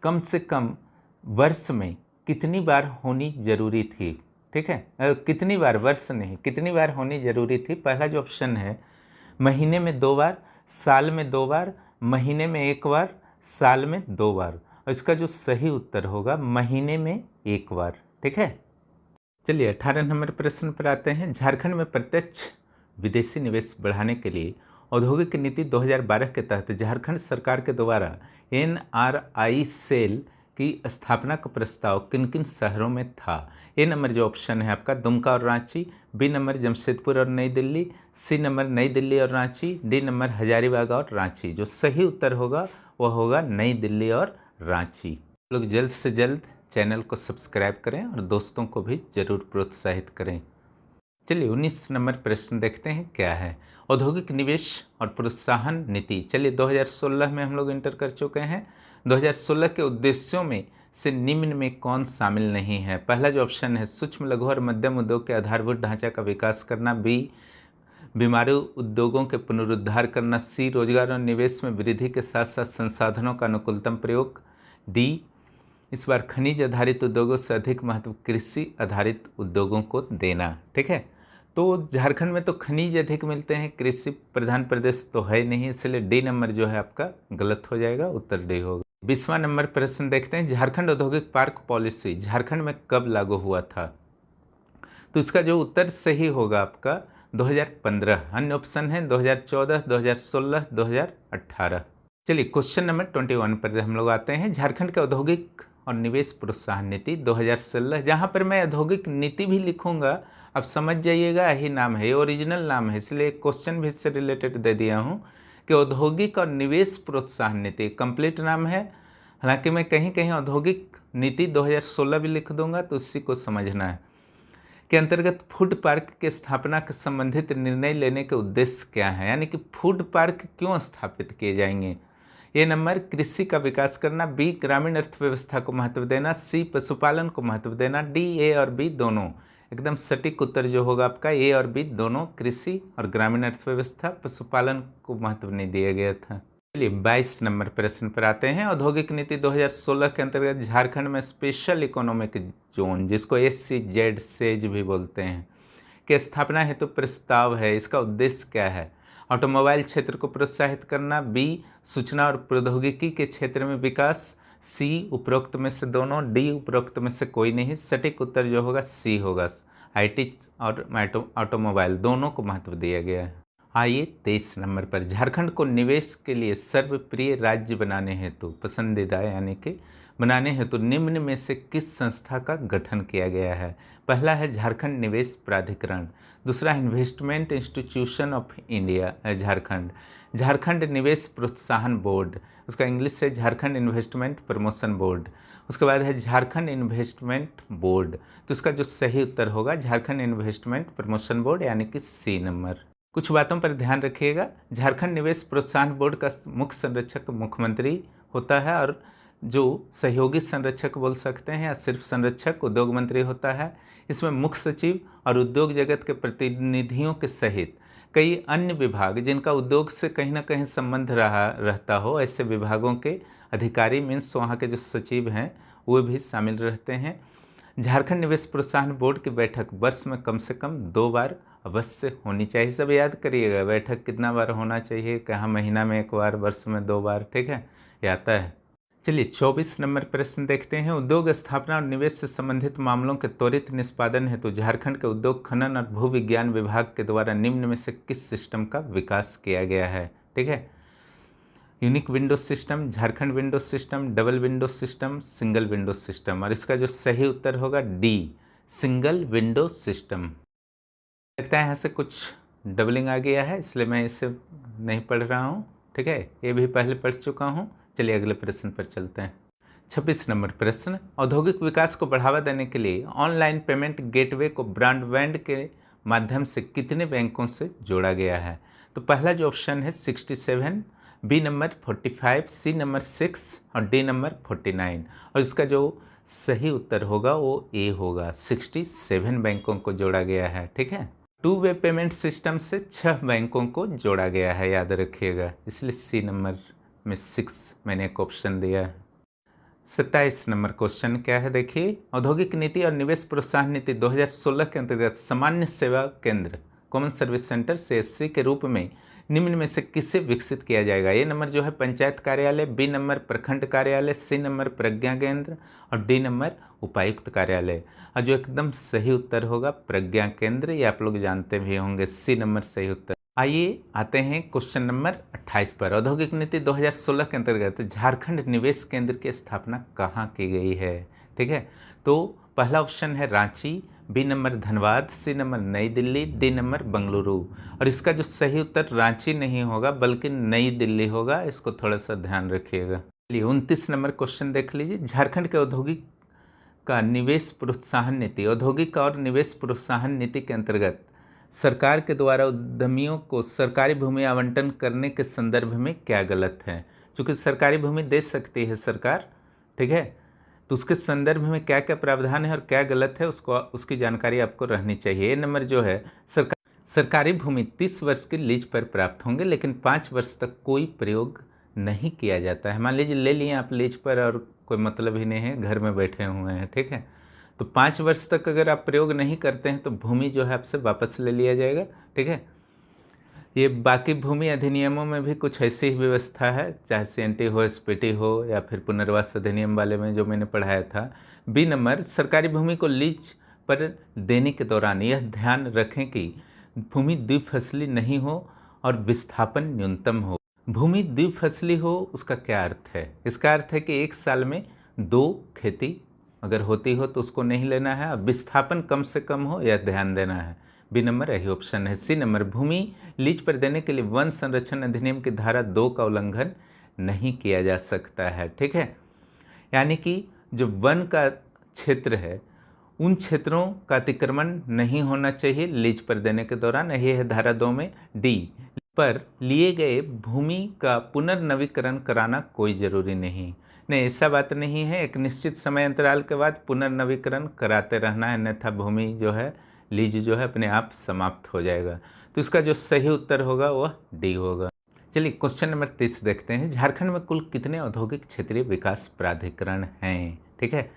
S1: कम से कम वर्ष में कितनी बार होनी जरूरी थी, ठीक है। कितनी बार, वर्ष नहीं, कितनी बार होनी जरूरी थी। पहला जो ऑप्शन है महीने में 2 बार, साल में 2 बार, महीने में 1 बार, साल में 2 बार। और इसका जो सही उत्तर होगा महीने में 1 बार, ठीक है। चलिए 18 नंबर प्रश्न पर आते हैं। झारखंड में प्रत्यक्ष विदेशी निवेश बढ़ाने के लिए औद्योगिक नीति 2012 के तहत झारखंड सरकार के द्वारा NRI सेल की स्थापना का प्रस्ताव किन किन शहरों में था। ए नंबर जो ऑप्शन है आपका दुमका और रांची, बी नंबर जमशेदपुर और नई दिल्ली, सी नंबर नई दिल्ली और रांची, डी नंबर हजारीबाग और रांची। जो सही उत्तर होगा वह होगा नई दिल्ली और रांची। लोग जल्द से जल्द चैनल को सब्सक्राइब करें और दोस्तों को भी जरूर प्रोत्साहित करें। चलिए 19 नंबर प्रश्न देखते हैं क्या है। औद्योगिक निवेश और प्रोत्साहन नीति, चलिए 2016 में हम लोग इंटर कर चुके हैं। 2016 के उद्देश्यों में से निम्न में कौन शामिल नहीं है। पहला जो ऑप्शन है सूक्ष्म लघु और मध्यम उद्योग के आधारभूत ढांचा का विकास करना, बी बीमारी उद्योगों के पुनरुद्धार करना, सी रोजगार और निवेश में वृद्धि के साथ साथ संसाधनों का अनुकूलतम प्रयोग, डी इस बार खनिज आधारित उद्योगों से अधिक महत्व कृषि आधारित उद्योगों को देना, ठीक है। तो झारखंड में तो खनिज अधिक मिलते हैं, कृषि प्रधान प्रदेश तो है नहीं, इसलिए डी नंबर जो है आपका गलत हो जाएगा, उत्तर डी होगा। 20वां नंबर प्रश्न देखते हैं। झारखंड औद्योगिक पार्क पॉलिसी झारखंड में कब लागू हुआ था। तो इसका जो उत्तर सही होगा आपका 2015। अन्य ऑप्शन है 2014, 2016, 2018। चलिए क्वेश्चन नंबर 21 पर हम लोग आते हैं। झारखंड के औद्योगिक और निवेश प्रोत्साहन नीति 2016, जहाँ पर मैं औद्योगिक नीति भी लिखूंगा, अब समझ जाइएगा यही नाम है, ये ओरिजिनल नाम है, इसलिए क्वेश्चन भी इससे रिलेटेड दे दिया हूँ कि औद्योगिक और निवेश प्रोत्साहन नीति कंप्लीट नाम है। हालांकि मैं कहीं कहीं औद्योगिक नीति 2016 भी लिख दूंगा, तो उसी को समझना है। के अंतर्गत फूड पार्क की स्थापना के संबंधित निर्णय लेने के उद्देश्य क्या है, यानी कि फूड पार्क क्यों स्थापित किए जाएंगे। ये नंबर कृषि का विकास करना, बी ग्रामीण अर्थव्यवस्था को महत्व देना, सी पशुपालन को महत्व देना, डी ए और बी दोनों। एकदम सटीक उत्तर जो होगा आपका ए और बी दोनों, कृषि और ग्रामीण अर्थव्यवस्था, पशुपालन को महत्व नहीं दिया गया था। चलिए 22 नंबर प्रश्न पर आते हैं। औद्योगिक नीति 2016 के अंतर्गत झारखंड में स्पेशल इकोनॉमिक जोन, जिसको SCZ सेज भी बोलते हैं, की स्थापना हेतु प्रस्ताव है। इसका उद्देश्य क्या है। ऑटोमोबाइल क्षेत्र को प्रोत्साहित करना, बी सूचना और प्रौद्योगिकी के क्षेत्र में विकास, सी उपरोक्त में से दोनों, डी उपरोक्त में से कोई नहीं। सटीक उत्तर जो होगा सी होगा, IT और ऑटोमोबाइल दोनों को महत्व दिया गया है। आइए 23 नंबर पर। झारखंड को निवेश के लिए सर्वप्रिय राज्य बनाने हेतु, पसंदीदा यानी कि बनाने हेतु निम्न में से किस संस्था का गठन किया गया है। पहला है झारखंड निवेश प्राधिकरण, दूसरा investment institution of India Jharkhand, Jharkhand निवेश प्रोत्साहन बोर्ड, उसका इंग्लिश से झारखंड इन्वेस्टमेंट प्रमोशन बोर्ड, उसके बाद है झारखंड इन्वेस्टमेंट बोर्ड। तो इसका जो सही उत्तर होगा झारखंड इन्वेस्टमेंट प्रमोशन बोर्ड, यानी कि सी नंबर। कुछ बातों पर ध्यान रखिएगा। झारखंड निवेश प्रोत्साहन बोर्ड का मुख्य संरक्षक मुख्यमंत्री होता है, और जो सहयोगी संरक्षक बोल सकते हैं या सिर्फ संरक्षक उद्योग मंत्री होता है। इसमें मुख्य सचिव और उद्योग जगत के प्रतिनिधियों के सहित कई अन्य विभाग जिनका उद्योग से कहीं ना कहीं संबंध रहता हो, ऐसे विभागों के अधिकारी मीन्स वहाँ के जो सचिव हैं वो भी शामिल रहते हैं। झारखंड निवेश प्रोत्साहन बोर्ड की बैठक वर्ष में कम से कम 2 बार अवश्य होनी चाहिए। सब याद करिएगा बैठक कितना बार होना चाहिए, कहाँ महीना में 1 बार, वर्ष में 2 बार, ठीक है, ये आता है। चलिए 24 नंबर प्रश्न देखते हैं। उद्योग स्थापना और निवेश से संबंधित मामलों के त्वरित निष्पादन हेतु झारखंड के उद्योग खनन और भू विज्ञान विभाग के द्वारा निम्न में से किस सिस्टम का विकास किया गया है, ठीक है। Unique window system, Jharkhand window system, double window system, single window system. और इसका जो सही उत्तर होगा डी सिंगल विंडो सिस्टम। लगता है यहाँ से कुछ डबलिंग आ गया है, इसलिए मैं इसे नहीं पढ़ रहा हूँ, ठीक है, ये भी पहले पढ़ चुका हूँ। चलिए अगले प्रश्न पर चलते हैं। 26 नंबर प्रश्न। औद्योगिक विकास को बढ़ावा देने के लिए ऑनलाइन पेमेंट गेटवे को ब्रॉडबैंड के माध्यम से कितने बैंकों से जोड़ा गया है। तो पहला जो ऑप्शन है 67 बी नंबर 45, सी नंबर 6 और डी नंबर 49। और इसका जो सही उत्तर होगा वो ए होगा। 67 बैंकों को जोड़ा गया है, ठीक है। टू वे पेमेंट सिस्टम से 6 बैंकों को जोड़ा गया है, याद रखिएगा, इसलिए सी नंबर में 6 मैंने एक ऑप्शन दिया है। 27 नंबर क्वेश्चन क्या है, देखिए। औद्योगिक नीति और निवेश प्रोत्साहन नीति 2016 के अंतर्गत सामान्य सेवा केंद्र कॉमन सर्विस सेंटर CSC के रूप में निम्न में से किसे विकसित किया जाएगा। ए नंबर जो है पंचायत कार्यालय, बी नंबर प्रखंड कार्यालय, सी नंबर प्रज्ञा केंद्र और डी नंबर उपायुक्त कार्यालय। और जो एकदम सही उत्तर होगा प्रज्ञा केंद्र, ये आप लोग जानते भी होंगे, सी नंबर सही उत्तर। आइए आते हैं क्वेश्चन नंबर 28 पर। औद्योगिक नीति 2016 के अंतर्गत झारखंड निवेश केंद्र की स्थापना कहाँ की गई है, ठीक है। तो पहला ऑप्शन है Ranchi, B number Dhanbad, C number New Delhi, D number Bengaluru. और इसका जो सही उत्तर रांची नहीं होगा बल्कि नई दिल्ली होगा, इसको थोड़ा सा ध्यान रखिएगा। चलिए 29 नंबर क्वेश्चन देख लीजिए। झारखंड के औद्योगिक का निवेश प्रोत्साहन नीति, औद्योगिक और निवेश प्रोत्साहन नीति के अंतर्गत सरकार के द्वारा उद्यमियों को सरकारी भूमि आवंटन करने के संदर्भ में क्या गलत है। चूँकि सरकारी भूमि दे सकती है सरकार, ठीक है, तो उसके संदर्भ में क्या क्या प्रावधान है और क्या गलत है उसकी जानकारी आपको रहनी चाहिए। ये नंबर जो है, सरकारी भूमि 30 वर्ष की लीज पर प्राप्त होंगे, लेकिन 5 वर्ष तक कोई प्रयोग नहीं किया जाता है। मान लीजिए ले लिए आप लीज पर और कोई मतलब ही नहीं है, घर में बैठे हुए हैं, ठीक है, तो 5 वर्ष तक अगर आप प्रयोग नहीं करते हैं तो भूमि जो है आपसे वापस ले लिया जाएगा, ठीक है। ये बाकी भूमि अधिनियमों में भी कुछ ऐसी ही व्यवस्था है, चाहे CNT हो, SPT हो या फिर पुनर्वास अधिनियम वाले में जो मैंने पढ़ाया था। बी नंबर, सरकारी भूमि को लीज पर देने के दौरान यह ध्यान रखें कि भूमि द्विफसली नहीं हो और विस्थापन न्यूनतम हो। भूमि द्विफसली हो उसका क्या अर्थ है? इसका अर्थ है कि एक साल में 2 खेती अगर होती हो तो उसको नहीं लेना है, अब विस्थापन कम से कम हो यह ध्यान देना है। बी नंबर यही ऑप्शन है। सी नंबर, भूमि लीज पर देने के लिए वन संरक्षण अधिनियम की धारा 2 का उल्लंघन नहीं किया जा सकता है, ठीक है। यानी कि जो वन का क्षेत्र है उन क्षेत्रों का अतिक्रमण नहीं होना चाहिए लीज पर देने के दौरान, यही है धारा 2 में। डी पर लिए गए भूमि का पुनर्नवीकरण कराना कोई ज़रूरी नहीं ऐसा बात नहीं है, एक निश्चित समय अंतराल के बाद पुनर्नवीकरण कराते रहना है, अन्यथा भूमि जो है लीज जो है अपने आप समाप्त हो जाएगा। तो इसका जो सही उत्तर होगा वह डी होगा। चलिए क्वेश्चन नंबर 30 देखते हैं। झारखंड में कुल कितने औद्योगिक क्षेत्रीय विकास प्राधिकरण हैं, ठीक है,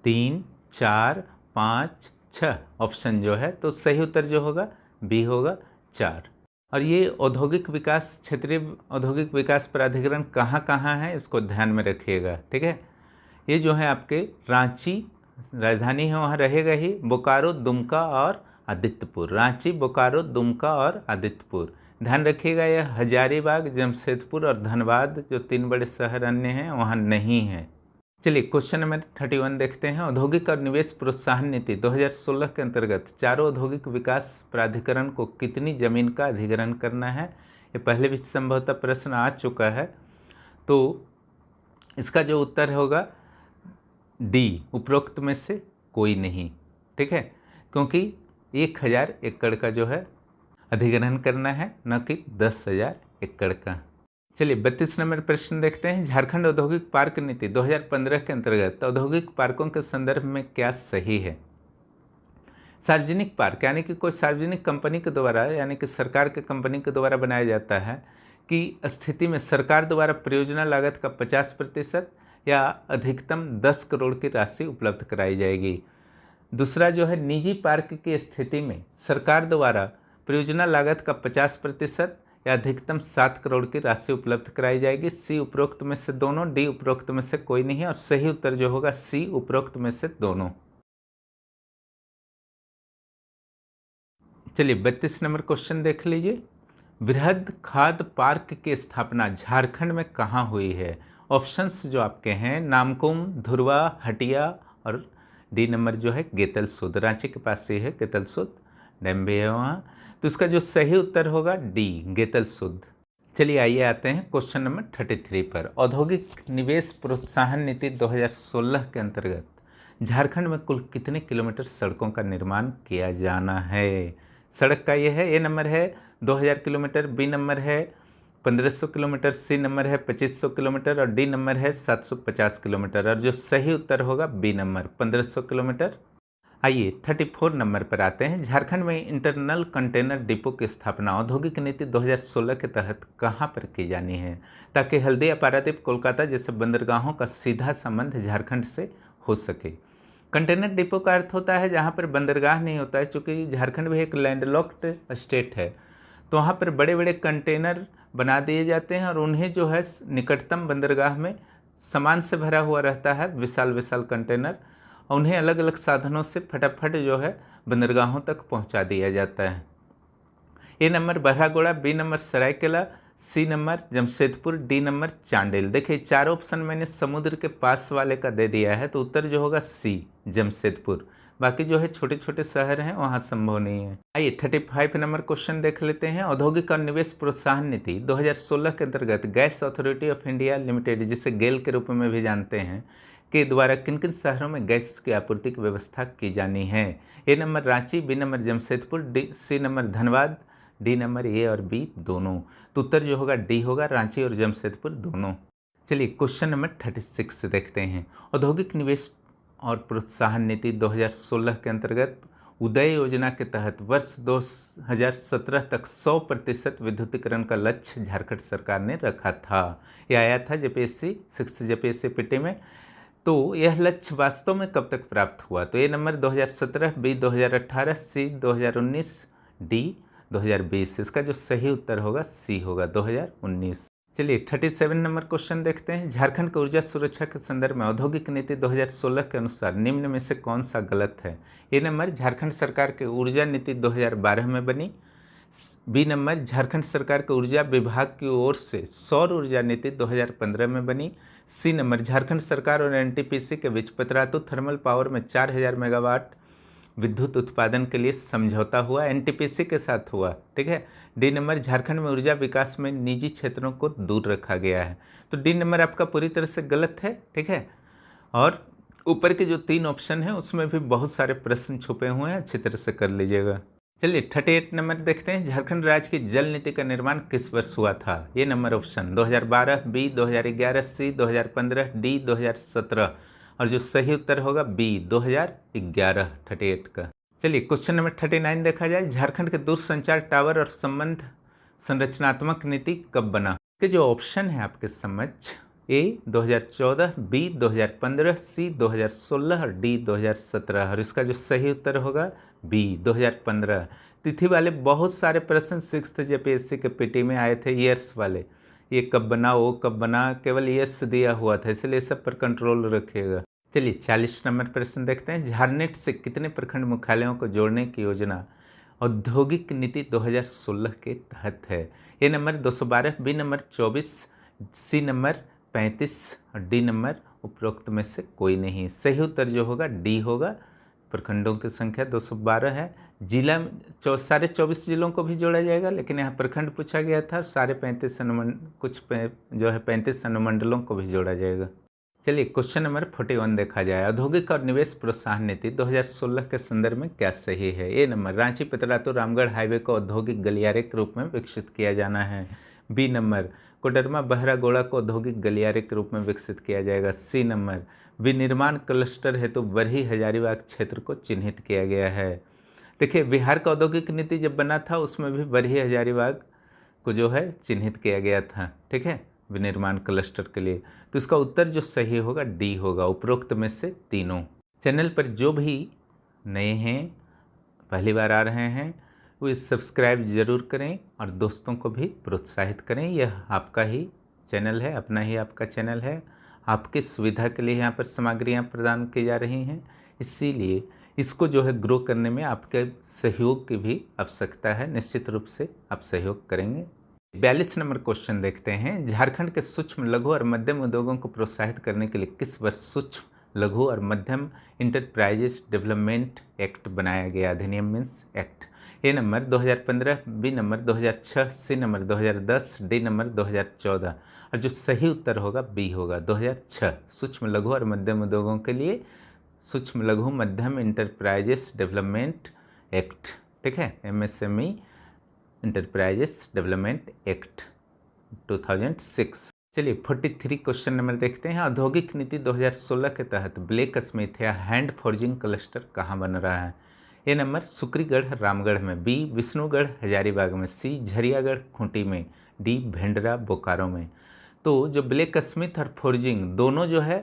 S1: 3, 4, 5, 6 ऑप्शन जो है, तो सही उत्तर जो होगा बी होगा 4। और ये औद्योगिक विकास क्षेत्रीय औद्योगिक विकास प्राधिकरण कहाँ कहाँ है इसको ध्यान में रखिएगा, ठीक है। ये जो है आपके रांची राजधानी है वहाँ रहेगा ही, बोकारो, दुमका और आदित्यपुर। रांची, बोकारो, दुमका और आदित्यपुर ध्यान रखिएगा। यह हजारीबाग, जमशेदपुर और धनबाद जो 3 बड़े शहर अन्य हैं वहाँ नहीं है। चलिए क्वेश्चन नंबर 31 देखते हैं। औद्योगिक और निवेश प्रोत्साहन नीति 2016 के अंतर्गत चारों औद्योगिक विकास प्राधिकरण को कितनी जमीन का अधिग्रहण करना है। ये पहले भी संभवतः प्रश्न आ चुका है, तो इसका जो उत्तर होगा डी, उपरोक्त में से कोई नहीं, ठीक है, क्योंकि 1000 एकड़ का जो है अधिग्रहण करना है, न कि 10,000 एकड़ का। चलिए 32 नंबर प्रश्न देखते हैं। झारखंड औद्योगिक पार्क नीति 2015 के अंतर्गत औद्योगिक पार्कों के संदर्भ में क्या सही है। सार्वजनिक पार्क यानी कि कोई सार्वजनिक कंपनी के द्वारा यानी कि सरकार के कंपनी के द्वारा बनाया जाता है कि स्थिति में सरकार द्वारा परियोजना लागत का 50% या अधिकतम 10 करोड़ की राशि उपलब्ध कराई जाएगी। दूसरा जो है निजी पार्क की स्थिति में सरकार द्वारा परियोजना लागत का 50% या अधिकतम 7 करोड़ की राशि उपलब्ध कराई जाएगी। सी उपरोक्त में से दोनों, डी उपरोक्त में से कोई नहीं है और सही उत्तर जो होगा सी उपरोक्त में से दोनों। चलिए 32 नंबर क्वेश्चन देख लीजिए। वृहद खाद्य पार्क की स्थापना झारखंड में कहाँ हुई है। ऑप्शंस जो आपके हैं नामकुम, धुरवा, हटिया और डी नंबर जो है गेतलसूद। रांची के पास से है गेतलसूद डैम भी है वहाँ, तो इसका जो सही उत्तर होगा डी, गेतलसूद। चलिए आइए आते हैं क्वेश्चन नंबर 33 पर। औद्योगिक निवेश प्रोत्साहन नीति 2016 के अंतर्गत झारखंड में कुल कितने किलोमीटर सड़कों का निर्माण किया जाना है। सड़क का ये है, ए नंबर है 2000 किलोमीटर, बी नंबर है 1500 किलोमीटर, सी नंबर है 2500 किलोमीटर और डी नंबर है 750 किलोमीटर। और जो सही उत्तर होगा बी नंबर 1500 किलोमीटर। आइए 34 नंबर पर आते हैं। झारखंड में इंटरनल कंटेनर डिपो की स्थापना औद्योगिक नीति 2016 के तहत कहाँ पर की जानी है, ताकि हल्दिया, पारादीप, कोलकाता जैसे बंदरगाहों का सीधा संबंध झारखंड से हो सके। कंटेनर डिपो का अर्थ होता है जहाँ पर बंदरगाह नहीं होता है, चूँकि झारखंड भी एक लैंडलॉक्ड स्टेट है, तो वहाँ पर बड़े बड़े कंटेनर बना दिए जाते हैं और उन्हें जो है निकटतम बंदरगाह में सामान से भरा हुआ रहता है, विशाल विशाल कंटेनर, और उन्हें अलग अलग साधनों से फटाफट जो है बंदरगाहों तक पहुंचा दिया जाता है। A number Baharagora, B number Saraikela, C number Jamshedpur, D number Chandil. देखिए चारों ऑप्शन मैंने समुद्र के पास वाले का दे दिया है, तो उत्तर जो होगा सी जमशेदपुर। बाकी जो है छोटे छोटे शहर हैं वहाँ संभव नहीं है। आइए 35 नंबर क्वेश्चन देख लेते हैं। औद्योगिक और निवेश प्रोत्साहन नीति 2016 के अंतर्गत gas authority of India limited, जिसे गेल के रूप में भी जानते हैं, के द्वारा किन किन शहरों में गैस की आपूर्ति की व्यवस्था की जानी है। A number Ranchi, B number Jamshedpur, C number Dhanbad, D number A और बी दोनों। तो उत्तर जो होगा डी होगा, रांची और जमशेदपुर दोनों। चलिए क्वेश्चन नंबर 36 से देखते हैं। औद्योगिक निवेश और प्रोत्साहन नीति 2016 के अंतर्गत उदय योजना के तहत वर्ष 2017 तक 100% विद्युतीकरण का लक्ष्य झारखंड सरकार ने रखा था। यह आया था जेपीएससी 6 जेपीएससी पीटी में। तो यह लक्ष्य वास्तव में कब तक प्राप्त हुआ? तो ए नंबर 2017, बी 2018, सी 2019, डी 2020। इसका जो सही उत्तर होगा सी होगा 2019। चलिए 37 नंबर क्वेश्चन देखते हैं। झारखंड की ऊर्जा सुरक्षा के संदर्भ में औद्योगिक नीति 2016 के अनुसार निम्न में से कौन सा गलत है? ए नंबर झारखंड सरकार की ऊर्जा नीति 2012 में बनी, बी नंबर झारखंड सरकार के ऊर्जा विभाग की ओर से सौर ऊर्जा नीति 2015 में बनी, सी नंबर झारखंड सरकार और एनटीपीसी के बीच पतरातू थर्मल पावर में 4000 मेगावाट विद्युत उत्पादन के लिए समझौता हुआ, एनटीपीसी के साथ हुआ, ठीक है। डी नंबर झारखंड में ऊर्जा विकास में निजी क्षेत्रों को दूर रखा गया है। तो डी नंबर आपका पूरी तरह से गलत है, ठीक है। और ऊपर के जो 3 ऑप्शन हैं उसमें भी बहुत सारे प्रश्न छुपे हुए हैं, अच्छी तरह से कर लीजिएगा। चलिए 38 नंबर देखते हैं। झारखंड राज्य की जल नीति का निर्माण किस वर्ष हुआ था? ये नंबर ऑप्शन 2012, बी 2011, सी 2015, डी 2017। और जो सही उत्तर होगा बी 2011, 38 का। चलिए क्वेश्चन नंबर 39 देखा जाए। झारखंड के दूरसंचार टावर और संबंध संरचनात्मक नीति कब बना? इसके जो ऑप्शन है आपके समक्ष, ए 2014, बी 2015, सी 2016 और डी 2017। और इसका जो सही उत्तर होगा बी 2015। तिथि वाले बहुत सारे प्रश्न 6th जेपीएससी के पीटी में आए थे, ईयर्स वाले। ये कब बना, वो कब बना, केवल ईयर्स दिया हुआ था, इसलिए सब पर कंट्रोल रखिएगा। चलिए 40 नंबर प्रश्न देखते हैं। झारनेट से कितने प्रखंड मुख्यालयों को जोड़ने की योजना औद्योगिक नीति 2016 के तहत है? A number 212, B number 24, C number 35 और डी नंबर उपरोक्त में से कोई नहीं। सही उत्तर जो होगा डी होगा। प्रखंडों की संख्या 212 है। जिला सारे 24 जिलों को भी जोड़ा जाएगा, लेकिन यहाँ प्रखंड पूछा गया था। सारे 35 अनुमंडलों को भी जोड़ा जाएगा। चलिए क्वेश्चन नंबर 41 देखा जाए। औद्योगिक और निवेश प्रोत्साहन नीति 2016 के संदर्भ में क्या सही है? A number Ranchi Patratu Ramgarh highway को औद्योगिक गलियारे के रूप में विकसित किया जाना है। बी नंबर कोडरमा बहरागोड़ा को औद्योगिक गलियारे के रूप में विकसित किया जाएगा। सी नंबर विनिर्माण क्लस्टर हेतु बरही हजारीबाग क्षेत्र को चिन्हित किया गया है। देखिए बिहार का औद्योगिक नीति जब बना था उसमें भी बरही हजारीबाग को जो है चिन्हित किया गया था, ठीक है, विनिर्माण क्लस्टर के लिए। तो इसका उत्तर जो सही होगा डी होगा, उपरोक्त में से तीनों। चैनल पर जो भी नए हैं, पहली बार आ रहे हैं, वो सब्सक्राइब जरूर करें और दोस्तों को भी प्रोत्साहित करें। यह आपका ही चैनल है, अपना ही आपका चैनल है। आपकी सुविधा के लिए यहाँ पर सामग्रियाँ प्रदान की जा रही हैं, इसीलिए इसको जो है ग्रो करने में आपके सहयोग की भी आवश्यकता है। निश्चित रूप से आप सहयोग करेंगे। 42 नंबर क्वेश्चन देखते हैं। झारखंड के सूक्ष्म लघु और मध्यम उद्योगों को प्रोत्साहित करने के लिए किस वर्ष सूक्ष्म लघु और मध्यम इंटरप्राइजेस डेवलपमेंट एक्ट बनाया गया? अधिनियम means act. A number 2015, B number 2006, C number 2010, D number 2014। और जो सही उत्तर होगा बी होगा 2006। सूक्ष्म लघु और मध्यम उद्योगों के लिए सूक्ष्म लघु मध्यम इंटरप्राइजेस डेवलपमेंट एक्ट, ठीक है, MSME इंटरप्राइजेस डेवलपमेंट एक्ट 2006। चलिए 43 क्वेश्चन नंबर देखते हैं। औद्योगिक नीति 2016 के तहत ब्लैक स्मिथ या हैंड फोर्जिंग क्लस्टर कहाँ बन रहा है? ए नंबर सुक्रीगढ़ रामगढ़ में, बी विष्णुगढ़ हजारीबाग में, सी झरियागढ़ खूंटी में, डी भेंडरा बोकारो में। तो जो ब्लैक स्मिथ और फोर्जिंग दोनों जो है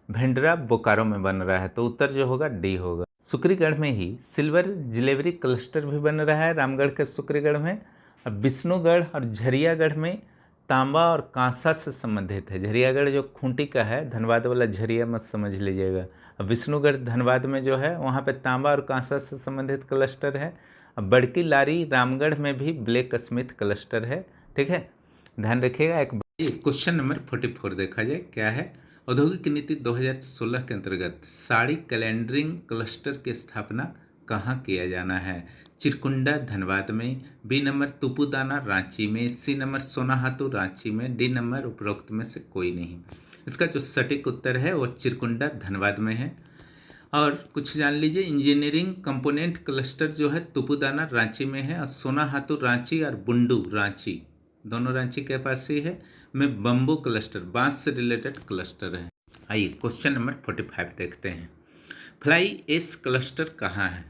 S1: भेंडरा बोकारो में बन रहा है, तो उत्तर जो होगा डी होगा। सुक्रीगढ़ में ही सिल्वर जिलेवरी क्लस्टर भी बन रहा है रामगढ़ के सुक्रीगढ़ में। और विष्णुगढ़ और झरियागढ़ में तांबा और कांसा से संबंधित है। झरियागढ़ जो खूंटी का है, धनबाद वाला झरिया मत समझ लीजिएगा। अब विष्णुगढ़ धनबाद में जो है वहाँ पे तांबा और कांसा से संबंधित क्लस्टर है। अब बड़की लारी रामगढ़ में भी ब्लैक स्मिथ क्लस्टर है। ठीक है, ध्यान रखिएगा। एक क्वेश्चन नंबर 44 देखा जाए क्या है। औद्योगिक नीति 2016 के अंतर्गत साड़ी कैलेंडरिंग क्लस्टर की स्थापना कहाँ किया जाना है? चिरकुंडा धनबाद में, बी नंबर तुपुदाना रांची में, सी नंबर सोनाहातू रांची में, डी नंबर उपरोक्त में से कोई नहीं। इसका जो सटीक उत्तर है वो चिरकुंडा धनबाद में है। और कुछ जान लीजिए, इंजीनियरिंग कंपोनेंट क्लस्टर जो है तुपुदाना रांची में है, और सोनाहातू रांची और बुंडू रांची, दोनों रांची के पास ही है, में बम्बू क्लस्टर, बांस से रिलेटेड क्लस्टर है। आइए क्वेश्चन नंबर 45 देखते हैं। फ्लाई एश क्लस्टर कहाँ है,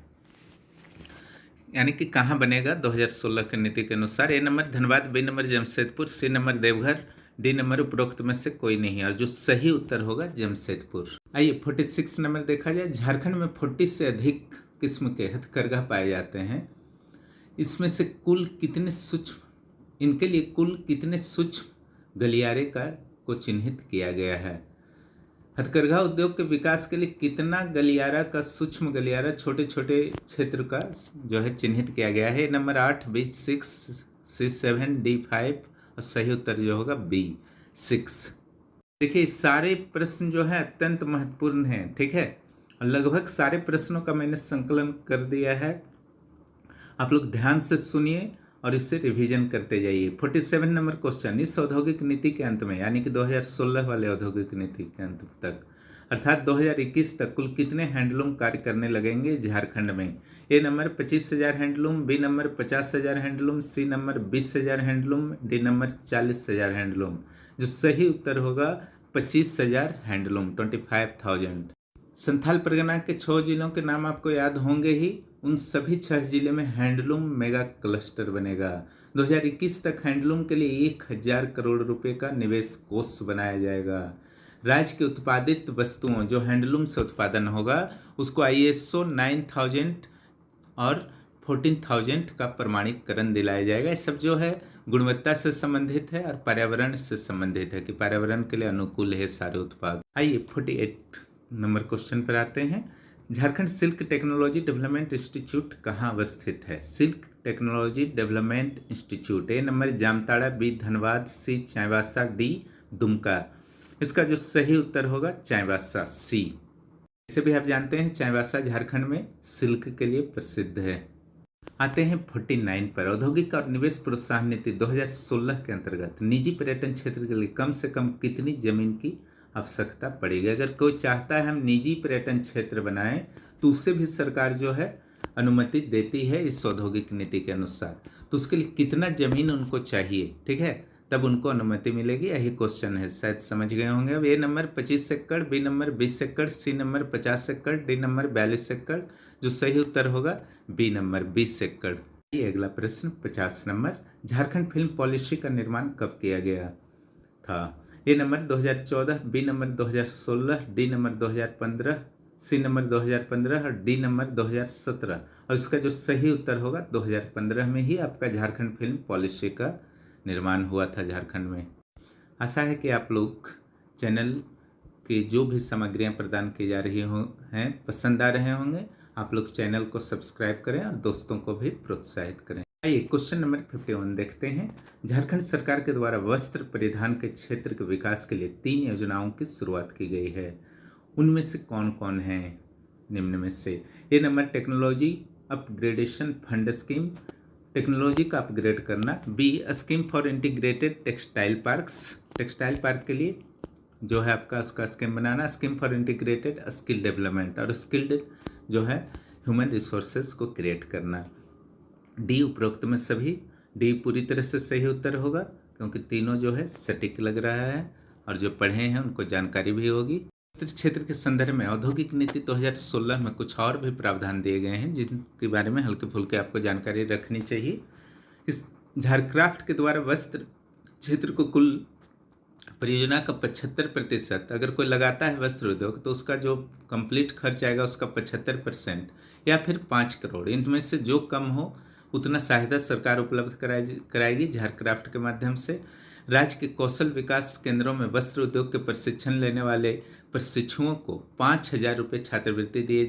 S1: यानी कि कहाँ बनेगा 2016 की नीति के अनुसार? A number Dhanbad, B number Jamshedpur, C number Deoghar, D number उपरोक्त में से कोई नहीं, और जो सही उत्तर होगा जमशेदपुर। आइए 46 नंबर देखा जाए। झारखंड में 40 से अधिक किस्म के हथकरघा पाए जाते हैं। इसमें से इनके लिए कुल कितने सूक्ष्म गलियारे को चिन्हित किया गया है? हथकरघा उद्योग के विकास के लिए कितना गलियारा का, सूक्ष्म गलियारा, छोटे छोटे क्षेत्र का जो है चिन्हित किया गया है? नंबर 8, बी 6, सी 7, डी 5, और सही उत्तर जो होगा बी 6। देखिए सारे प्रश्न जो है अत्यंत महत्वपूर्ण हैं। ठीक है, लगभग सारे प्रश्नों का मैंने संकलन कर दिया है। आप लोग ध्यान से सुनिए और इससे रिवीजन करते जाइए। 47 नंबर क्वेश्चन। इस औद्योगिक नीति के अंत में, यानी कि 2016 वाले औद्योगिक नीति के अंत तक, अर्थात 2021 तक कुल कितने हैंडलूम कार्य करने लगेंगे झारखंड में? A number 25,000 handloom, B number 50,000 handloom, C number 20,000 handloom, D number 40,000 handloom. जो सही उत्तर होगा 25,000 हैंडलूम, 25,000। संथाल परगना के 6 जिलों के नाम आपको याद होंगे ही। उन सभी 6 जिले में हैंडलूम मेगा क्लस्टर बनेगा। 2021 तक हैंडलूम के लिए 1,000 करोड़ रुपए का निवेश कोष बनाया जाएगा। राज्य के उत्पादित वस्तुओं जो हैंडलूम से उत्पादन होगा उसको ISO 9000 और 14,000 का प्रमाणीकरण दिलाया जाएगा। ये सब जो है गुणवत्ता से संबंधित है और पर्यावरण से संबंधित है कि पर्यावरण के लिए अनुकूल है सारे उत्पाद। आइए 48 नंबर क्वेश्चन पर आते हैं। Jharkhand silk technology development institute कहाँ अवस्थित है? सिल्क टेक्नोलॉजी डेवलपमेंट इंस्टीट्यूट, ए नंबर जामताड़ा, बी धनबाद, सी चाईबासा, डी दुमका। इसका जो सही उत्तर होगा चाईबासा, सी। इसे भी आप जानते हैं चाईबासा झारखंड में सिल्क के लिए प्रसिद्ध है। आते हैं 49 पर। औद्योगिक और निवेश प्रोत्साहन नीति 2016 के अंतर्गत निजी पर्यटन क्षेत्र के लिए कम से कम कितनी जमीन की आवश्यकता पड़ेगी? अगर कोई चाहता है हम निजी पर्यटन क्षेत्र बनाएं तो उससे भी सरकार जो है अनुमति देती है इस औद्योगिक नीति के अनुसार। तो उसके लिए कितना जमीन उनको चाहिए, ठीक है, तब उनको अनुमति मिलेगी। यही क्वेश्चन है, शायद समझ गए होंगे। अब ए नंबर 25 एकड़, बी नंबर 20 एकड़, सी नंबर 50 एकड़, डी नंबर 42 एकड़। जो सही उत्तर होगा बी नंबर 20 एकड़। ये अगला प्रश्न 50 नंबर। झारखंड फिल्म पॉलिसी का निर्माण कब किया गया था? A number 2014, B number 2016, D number 2015, C number 2015 और डी नंबर 2017। और इसका जो सही उत्तर होगा 2015 में ही आपका झारखंड फिल्म पॉलिसी का निर्माण हुआ था झारखंड में। आशा है कि आप लोग चैनल की जो भी सामग्रियां प्रदान की जा रही हैं पसंद आ रहे होंगे। आप लोग चैनल को सब्सक्राइब करें और दोस्तों को भी प्रोत्साहित करें। आइए क्वेश्चन नंबर 51 देखते हैं। झारखंड सरकार के द्वारा वस्त्र परिधान के क्षेत्र के विकास के लिए 3 योजनाओं की शुरुआत की गई है। उनमें से कौन कौन है? निम्न में से। A number technology upgradation fund scheme, technology का अपग्रेड करना। B scheme for integrated textile parks, textile park के लिए जो है आपका उसका स्कीम बनाना। Scheme for integrated skill development, और स्किल्ड जो है ह्यूमन रिसोर्सेज को क्रिएट करना। डी उपरोक्त में सभी। डी पूरी तरह से सही उत्तर होगा क्योंकि तीनों जो है सटीक लग रहा है और जो पढ़े हैं उनको जानकारी भी होगी। वस्त्र क्षेत्र के संदर्भ में औद्योगिक नीति 2016 में कुछ और भी प्रावधान दिए गए हैं जिनके बारे में हल्के फुल्के आपको जानकारी रखनी चाहिए। इस झारक्राफ्ट के द्वारा वस्त्र क्षेत्र को कुल परियोजना का 75% अगर कोई लगाता है वस्त्र उद्योग तो उसका जो कंप्लीट खर्च आएगा उसका 75% या फिर 5 करोड़, इनमें से जो कम हो उतना सहायता सरकार उपलब्ध कराएगी झारक्राफ्ट के माध्यम से। राज्य के कौशल विकास केंद्रों में वस्त्र उद्योग के प्रशिक्षण लेने वाले प्रशिक्षुओं को 5,000 रुपये छात्रवृत्ति दिए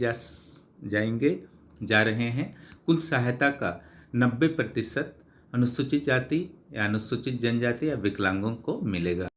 S1: जा रहे हैं। कुल सहायता का 90% अनुसूचित जाति या अनुसूचित जनजाति या विकलांगों को मिलेगा।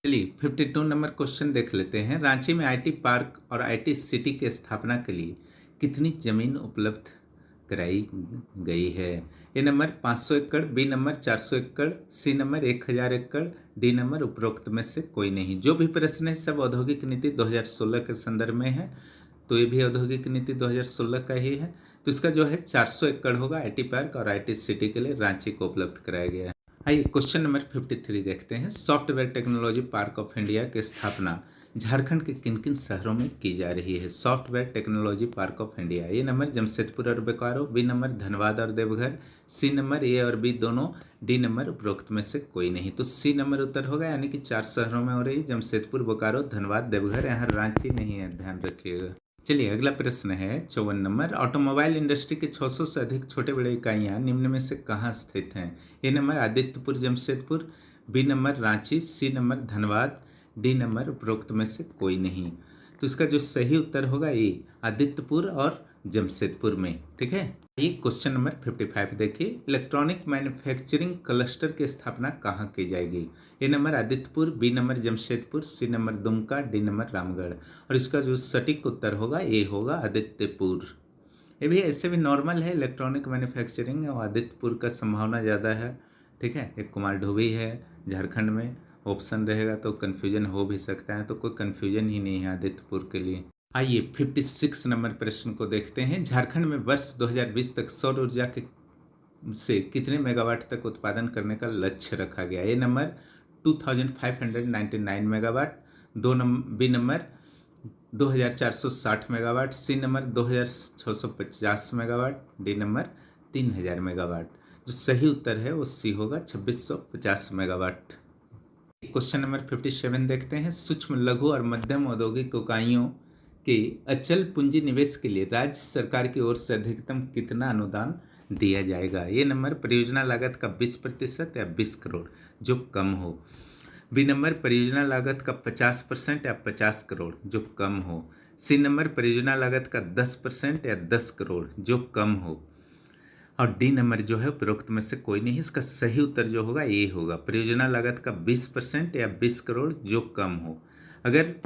S1: चलिए 52 नंबर क्वेश्चन देख लेते हैं। रांची में आईटी पार्क और आईटी सिटी की स्थापना के लिए कितनी जमीन उपलब्ध कराई गई है? ए नंबर 500 एकड़, बी नंबर 400 एकड़, सी नंबर 1000 एकड़, डी नंबर उपरोक्त में से कोई नहीं। जो भी प्रश्न है सब औद्योगिक नीति 2016 के संदर्भ में है, तो ये भी औद्योगिक नीति 2016 का ही है। तो इसका जो है 400 एकड़ होगा आईटी पार्क और आईटी सिटी के लिए रांची को उपलब्ध कराया गया है। आइए क्वेश्चन नंबर 53 देखते हैं। Software technology park of India की स्थापना झारखंड के किन किन शहरों में की जा रही है? Software technology park of India, A number Jamshedpur और बोकारो, बी नंबर धनबाद और देवघर, सी नंबर ए और बी दोनों, डी नंबर उपरोक्त में से कोई नहीं। तो सी नंबर उत्तर होगा, यानी कि 4 शहरों में हो रही है, जमशेदपुर, बोकारो, धनबाद, देवघर। यहाँ रांची नहीं है, ध्यान रखिएगा। चलिए अगला प्रश्न है 54 नंबर। ऑटोमोबाइल इंडस्ट्री के 600 से अधिक छोटे बड़े इकाइयाँ निम्न में से कहाँ स्थित हैं? A number Adityapur Jamshedpur, B number Ranchi, C number Dhanbad, D number उपरोक्त में से कोई नहीं। तो इसका जो सही उत्तर होगा ये आदित्यपुर और जमशेदपुर में। ठीक है, ये क्वेश्चन नंबर 55 देखिए। इलेक्ट्रॉनिक मैन्युफैक्चरिंग क्लस्टर की स्थापना कहाँ की जाएगी? A number Adityapur, B number Jamshedpur, C number Dumka, D number Ramgarh. और इसका जो सटीक उत्तर होगा ये होगा आदित्यपुर। ये भी ऐसे भी नॉर्मल है, इलेक्ट्रॉनिक मैन्युफैक्चरिंग और आदित्यपुर का संभावना ज़्यादा है। ठीक है, एक कुमार ढोबी है झारखंड में, ऑप्शन रहेगा तो कन्फ्यूजन हो भी सकता है, तो कोई कन्फ्यूजन ही नहीं है आदित्यपुर के लिए। आइए 56 नंबर प्रश्न को देखते हैं। झारखंड में वर्ष 2020 तक सौर ऊर्जा के से कितने मेगावाट तक उत्पादन करने का लक्ष्य रखा गया? A number 2599 megawatt, B number 2460 megawatt, C number 2650 megawatt, D number 3000 megawatt. जो सही उत्तर है वो सी होगा, 2650 मेगावाट। क्वेश्चन नंबर 57 देखते हैं। सूक्ष्म लघु और मध्यम औद्योगिक इकाइयों के अचल पूंजी निवेश के लिए राज्य सरकार की ओर से अधिकतम कितना अनुदान दिया जाएगा? ये नंबर परियोजना लागत का 20% या 20 करोड़ जो कम हो, बी नंबर परियोजना लागत का 50% या 50 करोड़ जो कम हो, सी नंबर परियोजना लागत का 10% या 10 करोड़ जो कम हो, और डी नंबर जो है उपरोक्त में से कोई नहीं। इसका सही उत्तर जो होगा ये होगा, परियोजना लागत का 20% या 20 करोड़ जो कम हो। अगर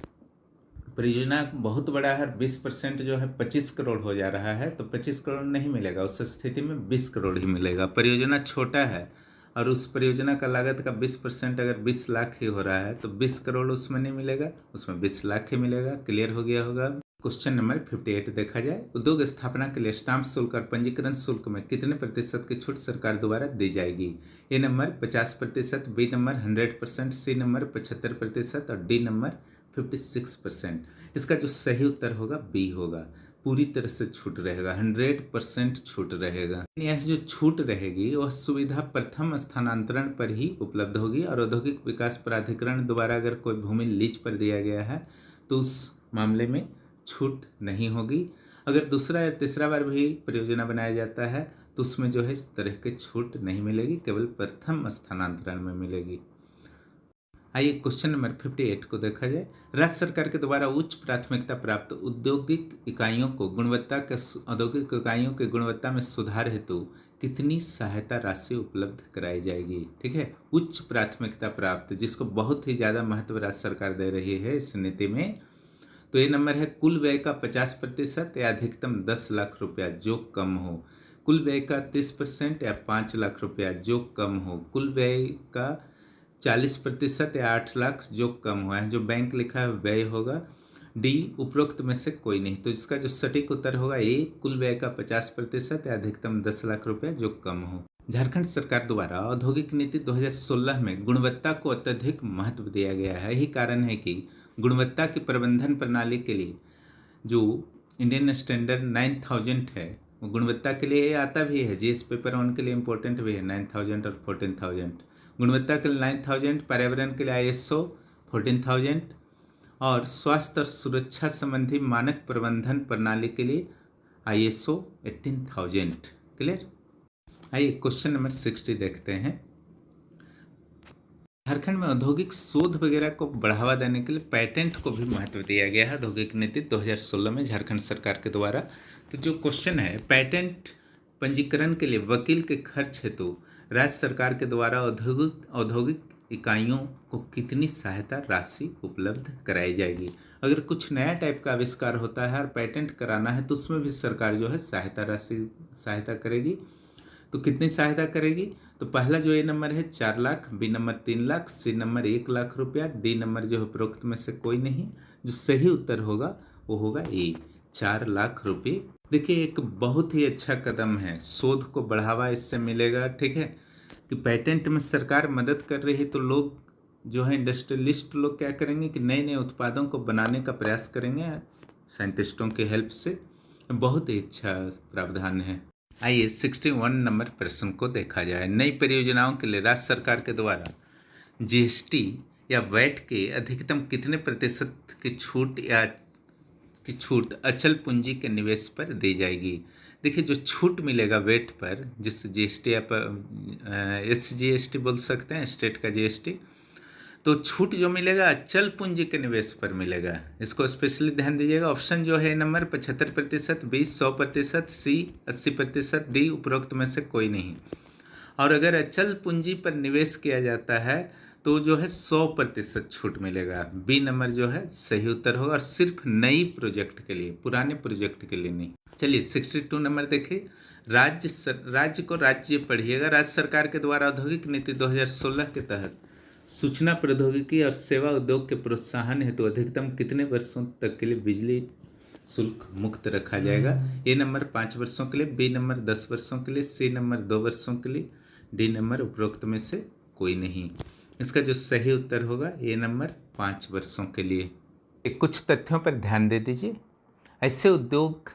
S1: परियोजना बहुत बड़ा है, 20% जो है 25 करोड़ हो जा रहा है, तो 25 करोड़ नहीं मिलेगा, उस स्थिति में 20 करोड़ ही मिलेगा। परियोजना छोटा है और उस परियोजना का लागत का 20% अगर 20 लाख ही हो रहा है तो 20 करोड़ उसमें नहीं मिलेगा, उसमें 20 लाख ही मिलेगा। क्लियर हो गया होगा। क्वेश्चन नंबर 58 देखा जाए। उद्योग स्थापना के लिए स्टाम्प शुल्क और पंजीकरण शुल्क में कितने प्रतिशत की छूट सरकार द्वारा दी जाएगी? A number 50%, B number 100%, C number 75% और डी नंबर 56%। इसका जो सही उत्तर होगा बी होगा, पूरी तरह से छूट रहेगा, 100% छूट रहेगा। यह जो छूट रहेगी वह सुविधा प्रथम स्थानांतरण पर ही उपलब्ध होगी, और औद्योगिक विकास प्राधिकरण द्वारा अगर कोई भूमि लीज पर दिया गया है तो उस मामले में छूट नहीं होगी। अगर दूसरा या तीसरा बार भी परियोजना बनाया जाता है तो उसमें जो है इस तरह की छूट नहीं मिलेगी, केवल प्रथम स्थानांतरण में मिलेगी। आइए क्वेश्चन नंबर 58 को देखा जाए। राज्य सरकार के द्वारा उच्च प्राथमिकता प्राप्त औद्योगिक इकाइयों की गुणवत्ता में सुधार हेतु कितनी सहायता राशि उपलब्ध कराई जाएगी? ठीक है, उच्च प्राथमिकता प्राप्त, जिसको बहुत ही ज़्यादा महत्व राज्य सरकार दे रही है इस नीति में, तो ये नंबर है कुल व्यय का 50% या अधिकतम 10 लाख रुपया जो कम हो, कुल व्यय का 30% या 5 लाख रुपया जो कम हो, कुल व्यय का 40% या 8 लाख जो कम हुआ है। जो बैंक लिखा है व्यय होगा। डी उपरोक्त में से कोई नहीं। तो इसका जो सटीक उत्तर होगा ए कुल व्यय का 50% या अधिकतम 10 लाख रुपया जो कम हो। झारखंड सरकार द्वारा औद्योगिक नीति 2016 में गुणवत्ता को अत्यधिक महत्व दिया गया है। यही कारण है कि गुणवत्ता की प्रबंधन प्रणाली के लिए जो इंडियन स्टैंडर्ड 9000 है वो गुणवत्ता के लिए आता भी है। जीएस पेपर 1 के लिए इम्पोर्टेंट भी है 9000 और 14000। गुणवत्ता के लिए 9000, पर्यावरण के लिए ISO 14000 और स्वास्थ्य और सुरक्षा संबंधी मानक प्रबंधन प्रणाली के लिए ISO 18000। क्लियर। आइए क्वेश्चन नंबर 60 देखते हैं। झारखंड में औद्योगिक शोध वगैरह को बढ़ावा देने के लिए पेटेंट को भी महत्व दिया गया है औद्योगिक नीति 2016 में झारखंड सरकार के द्वारा। तो जो क्वेश्चन है, पेटेंट पंजीकरण के लिए वकील के खर्च हेतु राज्य सरकार के द्वारा औद्योगिक इकाइयों को कितनी सहायता राशि उपलब्ध कराई जाएगी। अगर कुछ नया टाइप का आविष्कार होता है और पेटेंट कराना है तो उसमें भी सरकार जो है सहायता करेगी। तो कितनी सहायता करेगी? तो पहला जो ए नंबर है 4 lakh, B number 3 lakh, C number 1 lakh रुपया, डी नंबर जो है उपरोक्त में से कोई नहीं। जो सही उत्तर होगा वो होगा ए 4 लाख रुपये। देखिए एक बहुत ही अच्छा कदम है, शोध को बढ़ावा इससे मिलेगा। ठीक है कि पेटेंट में सरकार मदद कर रही है तो लोग जो है इंडस्ट्रियलिस्ट लोग क्या करेंगे कि नए नए उत्पादों को बनाने का प्रयास करेंगे साइंटिस्टों की हेल्प से। बहुत ही अच्छा प्रावधान है। आइए 61 नंबर प्रश्न को देखा जाए। नई परियोजनाओं के लिए राज्य सरकार के द्वारा GST या वैट के अधिकतम कितने प्रतिशत की छूट अचल पूंजी के निवेश पर दी जाएगी। देखिए जो छूट मिलेगा वेट पर, जिस GST आप SGST बोल सकते हैं, स्टेट का GST, तो छूट जो मिलेगा अचल पूंजी के निवेश पर मिलेगा। इसको स्पेशली ध्यान दीजिएगा। ऑप्शन जो है नंबर 75%, बी 100%, सी 80%, डी उपरोक्त में से कोई नहीं। और अगर अचल पूंजी पर निवेश किया जाता है तो जो है 100% छूट मिलेगा। बी नंबर जो है सही उत्तर होगा और सिर्फ नई प्रोजेक्ट के लिए, पुराने प्रोजेक्ट के लिए नहीं। चलिए 62 नंबर देखिए। राज्य को राज्य पढ़िएगा। राज्य सरकार के द्वारा औद्योगिक नीति 2016 के तहत सूचना प्रौद्योगिकी और सेवा उद्योग के प्रोत्साहन हेतु अधिकतम कितने वर्षों तक के लिए बिजली शुल्क मुक्त रखा जाएगा। ए नंबर 5 वर्षों के लिए, बी नंबर 10 वर्षों के लिए, सी नंबर 2 वर्षों के लिए, डी नंबर उपरोक्त में से कोई नहीं। इसका जो सही उत्तर होगा ए नंबर 5 वर्षों के लिए। कुछ तथ्यों पर ध्यान दे दीजिए। ऐसे उद्योग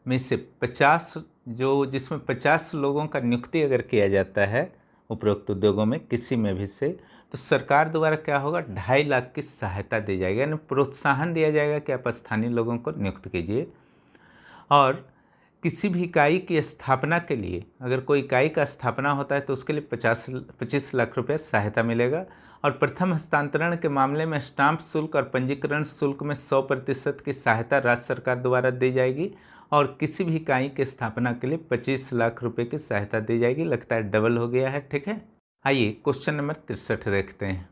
S1: में से 50 जिसमें 50 लोगों का नियुक्ति अगर किया जाता है उपरोक्त उद्योगों में किसी में भी से, तो सरकार द्वारा क्या होगा 2.5 लाख की सहायता दी जाएगी, यानी प्रोत्साहन दिया जाएगा कि आप स्थानीय लोगों को नियुक्त कीजिए। और किसी भी इकाई की स्थापना के लिए अगर कोई इकाई का स्थापना होता है तो उसके लिए 25 लाख रुपये सहायता मिलेगा। और प्रथम हस्तांतरण के मामले में स्टाम्प शुल्क और पंजीकरण शुल्क में 100% की सहायता राज्य सरकार द्वारा दी जाएगी। और किसी भी इकाई की स्थापना के लिए 25 लाख रुपए की सहायता दी जाएगी। लगता है डबल हो गया है। ठीक है, आइए क्वेश्चन नंबर 63 देखते हैं।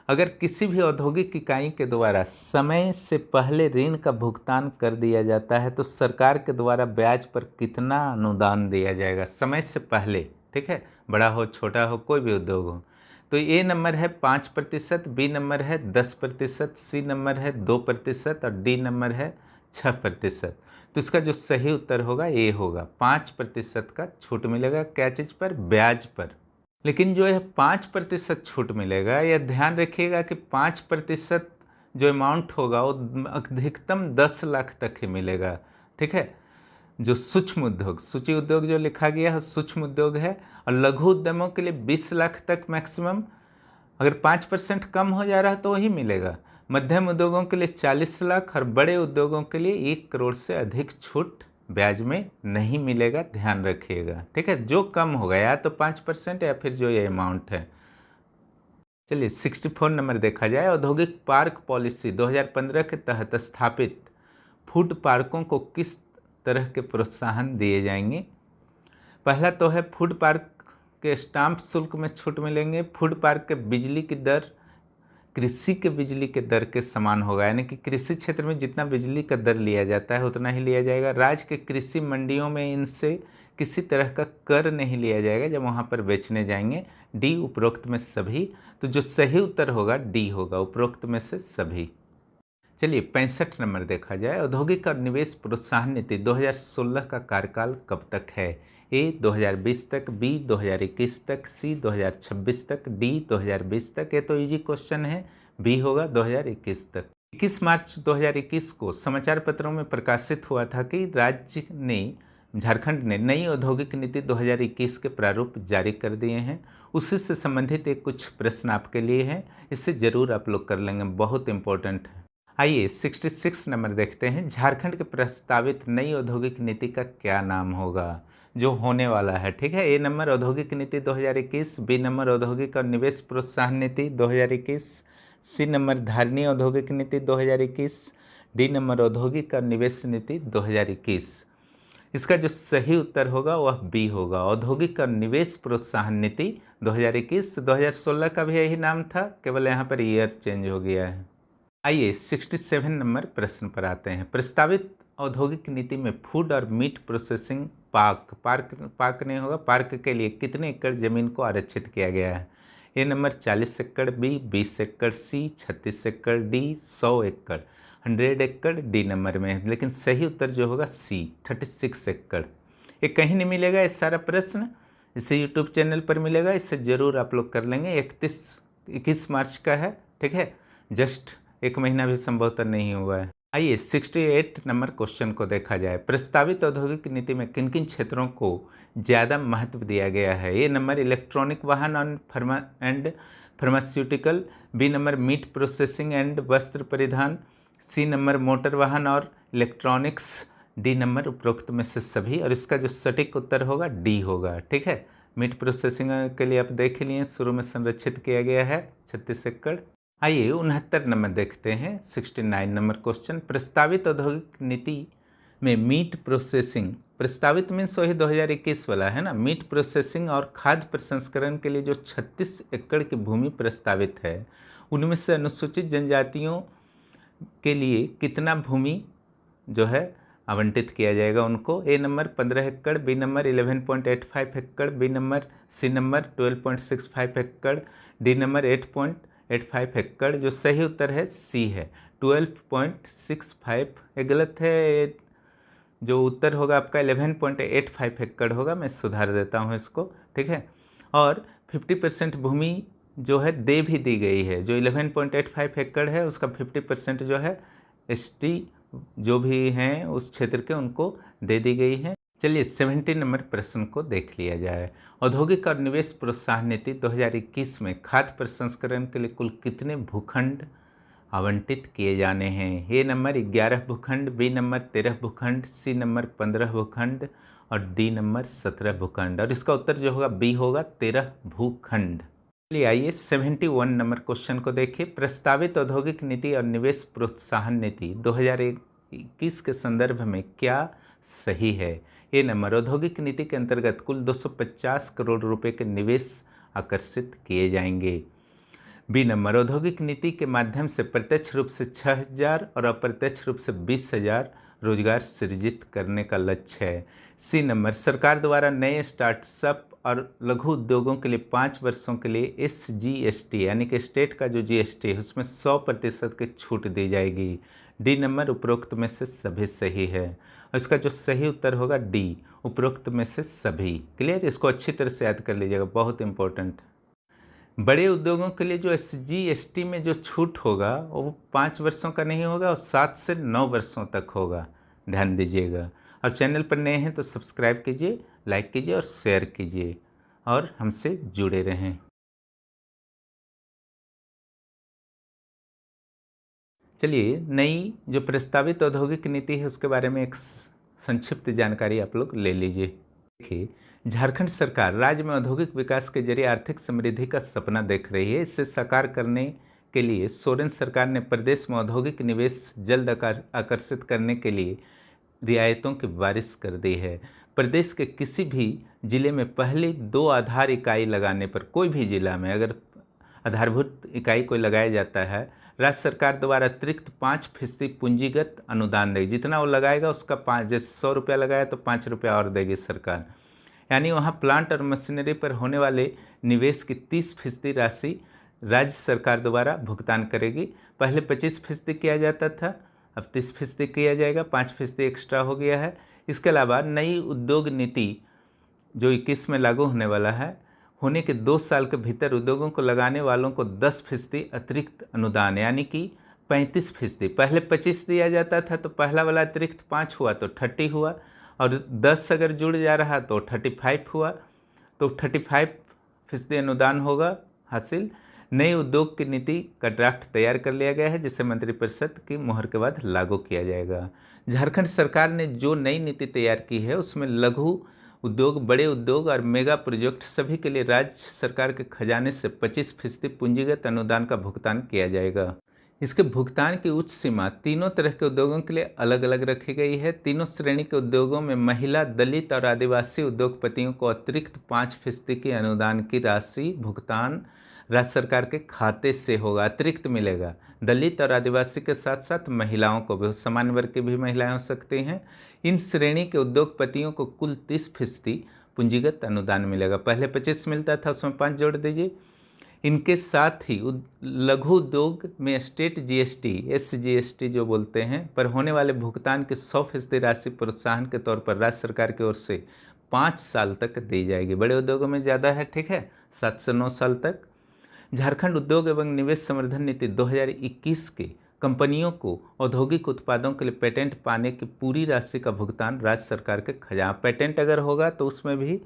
S1: अगर किसी भी औद्योगिक इकाई के द्वारा समय से पहले ऋण का भुगतान कर दिया जाता है तो सरकार के द्वारा ब्याज पर कितना अनुदान दिया जाएगा समय से पहले। ठीक है, बड़ा हो छोटा हो कोई भी उद्योग हो। तो ए नंबर है 5%, बी नंबर है 10%, सी नंबर है 2% और डी नंबर है 6%। तो इसका जो सही उत्तर होगा ए होगा। 5% का छूट मिलेगा। क्या चीज़ पर? ब्याज पर। लेकिन जो है 5% छूट मिलेगा, यह ध्यान रखिएगा कि 5% जो अमाउंट होगा वो अधिकतम 10 लाख तक ही मिलेगा। ठीक है, जो सूक्ष्म उद्योग, सूची उद्योग जो लिखा गया है सूक्ष्म उद्योग है। और लघु उद्यमों के लिए 20 लाख तक मैक्सिमम। अगर 5% कम हो जा रहा है तो वही मिलेगा। मध्यम उद्योगों के लिए 40 लाख और बड़े उद्योगों के लिए 1 करोड़ से अधिक छूट ब्याज में नहीं मिलेगा। ध्यान रखिएगा। ठीक है, जो कम होगा या तो 5% या फिर जो ये अमाउंट है। चलिए 64 नंबर देखा जाए। औद्योगिक पार्क पॉलिसी 2015 के तहत स्थापित फूड पार्कों को किस तरह के प्रोत्साहन दिए जाएंगे। पहला तो है फूड पार्क के स्टाम्प शुल्क में छूट मिलेंगे। फूड पार्क के बिजली की दर कृषि के बिजली के दर के समान होगा, यानी कि कृषि क्षेत्र में जितना बिजली का दर लिया जाता है उतना ही लिया जाएगा। राज्य के कृषि मंडियों में इनसे किसी तरह का कर नहीं लिया जाएगा जब वहाँ पर बेचने जाएंगे। डी उपरोक्त में सभी। तो जो सही उत्तर होगा डी होगा, उपरोक्त में से सभी। चलिए 65 नंबर देखा जाए। औद्योगिक और निवेश प्रोत्साहन नीति 2016 का कार्यकाल कब तक है? ए 2020 तक, बी 2021 तक, सी 2026 तक, डी 2020 तक। ये तो इजी क्वेश्चन है, बी होगा 2021 तक। 21 मार्च 2021 को समाचार पत्रों में प्रकाशित हुआ था कि राज्य ने, झारखंड ने नई औद्योगिक नीति 2021 के प्रारूप जारी कर दिए हैं। उसी से संबंधित एक कुछ प्रश्न आपके लिए हैं, इससे ज़रूर आप लोग कर लेंगे, बहुत इंपॉर्टेंट है। आइए 66 नंबर देखते हैं। झारखंड के प्रस्तावित नई औद्योगिक नीति का क्या नाम होगा जो होने वाला है? ठीक है, ए नंबर औद्योगिक नीति 2021, बी नंबर औद्योगिक और निवेश प्रोत्साहन नीति 2021, सी नंबर धारणीय औद्योगिक नीति 2021, डी नंबर औद्योगिक और निवेश नीति 2021। इसका जो सही उत्तर होगा वह बी होगा, औद्योगिक और निवेश प्रोत्साहन नीति 2021। 2016 का भी यही नाम था, केवल यहाँ पर ईयर चेंज हो गया है। आइए 67 नंबर प्रश्न पर आते हैं। प्रस्तावित औद्योगिक नीति में फूड और मीट प्रोसेसिंग पार्क नहीं होगा, पार्क के लिए कितने एकड़ जमीन को आरक्षित किया गया है? ए नंबर 40 एकड़, बी 20 एकड़, सी 36 एकड़, डी 100 एकड़। 100 एकड़ डी नंबर में है, लेकिन सही उत्तर जो होगा सी 36 एकड़। ये कहीं नहीं मिलेगा, ये सारा प्रश्न इसे यूट्यूब चैनल पर मिलेगा, इससे ज़रूर आप लोग कर लेंगे। 21 मार्च का है, ठीक है, जस्ट एक महीना भी संभवतः नहीं हुआ है। आइए 68 नंबर क्वेश्चन को देखा जाए। प्रस्तावित औद्योगिक नीति में किन किन क्षेत्रों को ज़्यादा महत्व दिया गया है? ए नंबर इलेक्ट्रॉनिक वाहन and pharmaceutical, B number meat processing and वस्त्र परिधान, सी नंबर मोटर वाहन और इलेक्ट्रॉनिक्स, डी नंबर उपरोक्त में से सभी। और इसका जो सटीक उत्तर होगा डी होगा, ठीक है। मीट प्रोसेसिंग के लिए आप देख लिए, शुरू में संरक्षित किया गया है 36 एकड़। आइए 69 नंबर देखते हैं। 69 नंबर क्वेश्चन। प्रस्तावित औद्योगिक नीति में मीट प्रोसेसिंग, प्रस्तावित मीन्स वही 2021 वाला है ना, मीट प्रोसेसिंग और खाद्य प्रसंस्करण के लिए जो 36 एकड़ की भूमि प्रस्तावित है, उनमें से अनुसूचित जनजातियों के लिए कितना भूमि जो है आवंटित किया जाएगा उनको? ए नंबर 15 एकड़, बी नंबर 11.85 एकड़, बी नंबर सी नंबर 12.65 एकड़, डी नंबर 8.85 एकड़। जो सही उत्तर है सी है, 12.65। ये गलत है, जो उत्तर होगा आपका 11.85 एकड़ होगा। मैं सुधार देता हूँ इसको, ठीक है। और 50% भूमि जो है दे भी दी गई है, जो 11.85 एकड़ है उसका 50% जो है एसटी जो भी हैं उस क्षेत्र के, उनको दे दी गई है। चलिए 70 नंबर प्रश्न को देख लिया जाए। औद्योगिक और निवेश प्रोत्साहन नीति 2021 में खाद्य प्रसंस्करण के लिए कुल कितने भूखंड आवंटित किए जाने हैं? ए नंबर 11 भूखंड, बी नंबर 13 भूखंड, सी नंबर 15 भूखंड और डी नंबर 17 भूखंड। और इसका उत्तर जो होगा बी होगा, 13 भूखंड। चलिए आइए 71 नंबर क्वेश्चन को देखिए। प्रस्तावित औद्योगिक नीति और निवेश प्रोत्साहन नीति 2021 के संदर्भ में क्या सही है? ए नंबर औद्योगिक नीति के अंतर्गत कुल 250 करोड़ रुपए के निवेश आकर्षित किए जाएंगे। बी नंबर औद्योगिक नीति के माध्यम से प्रत्यक्ष रूप से 6000 और अप्रत्यक्ष रूप से 20000 रोजगार सृजित करने का लक्ष्य है। सी नंबर सरकार द्वारा नए स्टार्टअप और लघु उद्योगों के लिए 5 वर्षों के लिए SGST यानी कि स्टेट का जो GST है उसमें 100% की छूट दी जाएगी। डी नंबर उपरोक्त में से सभी सही है, और इसका जो सही उत्तर होगा डी, उपरोक्त में से सभी। क्लियर, इसको अच्छी तरह से याद कर लीजिएगा, बहुत इंपॉर्टेंट। बड़े उद्योगों के लिए जो SGST में जो छूट होगा वो 5 वर्षों का नहीं होगा और 7 से 9 वर्षों तक होगा, ध्यान दीजिएगा। और चैनल पर नए हैं तो सब्सक्राइब कीजिए, लाइक कीजिए और शेयर कीजिए और हमसे जुड़े रहें। चलिए नई जो प्रस्तावित औद्योगिक नीति है उसके बारे में एक संक्षिप्त जानकारी आप लोग ले लीजिए। देखिए, झारखंड सरकार राज्य में औद्योगिक विकास के जरिए आर्थिक समृद्धि का सपना देख रही है। इसे साकार करने के लिए सोरेन सरकार ने प्रदेश में औद्योगिक निवेश जल्द आकर्षित करने के लिए रियायतों की बारिश कर दी है। प्रदेश के किसी भी जिले में पहले 2 आधार इकाई लगाने पर, कोई भी जिला में अगर आधारभूत इकाई को लगाया जाता है, राज्य सरकार द्वारा अतिरिक्त 5% पूंजीगत अनुदान देगी। जितना वो लगाएगा उसका 5, जैसे 100 रुपया लगाया तो 5 रुपया और देगी सरकार। यानी वहाँ प्लांट और मशीनरी पर होने वाले निवेश की 30% राशि राज्य सरकार द्वारा भुगतान करेगी। पहले 25% किया जाता था, अब 30% किया जाएगा, 5% एक्स्ट्रा हो गया है। इसके अलावा नई उद्योग नीति जो 21 में लागू होने वाला है, होने के 2 साल के भीतर उद्योगों को लगाने वालों को 10% अतिरिक्त अनुदान यानी कि 35%। पहले 25 दिया जाता था तो पहला वाला अतिरिक्त 5 हुआ तो 30 हुआ, और 10 अगर जुड़ जा रहा तो 35 हुआ, तो 35% अनुदान होगा हासिल। नई उद्योग की नीति का ड्राफ्ट तैयार कर लिया गया है, जिसे मंत्रिपरिषद की मुहर के बाद लागू किया जाएगा। झारखंड सरकार ने जो नई नीति तैयार की है उसमें लघु उद्योग, बड़े उद्योग और मेगा प्रोजेक्ट सभी के लिए राज्य सरकार के खजाने से 25% पूंजीगत अनुदान का भुगतान किया जाएगा। इसके भुगतान की उच्च सीमा तीनों तरह के उद्योगों के लिए अलग अलग रखी गई है। तीनों श्रेणी के उद्योगों में महिला, दलित और आदिवासी उद्योगपतियों को अतिरिक्त 5% की अनुदान की राशि भुगतान राज्य सरकार के खाते से होगा, अतिरिक्त मिलेगा। दलित और आदिवासी के साथ साथ महिलाओं को भी, सामान्य वर्ग की भी महिलाएं हो सकती हैं। इन श्रेणी के उद्योगपतियों को कुल 30% पूंजीगत अनुदान मिलेगा। पहले 25 मिलता था, उसमें 5 जोड़ दीजिए। इनके साथ ही लघु उद्योग में स्टेट जीएसटी, SGST जो बोलते हैं, पर होने वाले भुगतान की 100% राशि प्रोत्साहन के तौर पर राज्य सरकार की ओर से 5 साल तक दी जाएगी। बड़े उद्योगों में ज़्यादा है, ठीक है, 7 से 9 साल तक। झारखंड उद्योग एवं निवेश संवर्धन नीति 2021 के कंपनियों को औद्योगिक उत्पादों के लिए पेटेंट पाने की पूरी राशि का भुगतान राज्य सरकार के खजाना, पेटेंट अगर होगा तो उसमें भी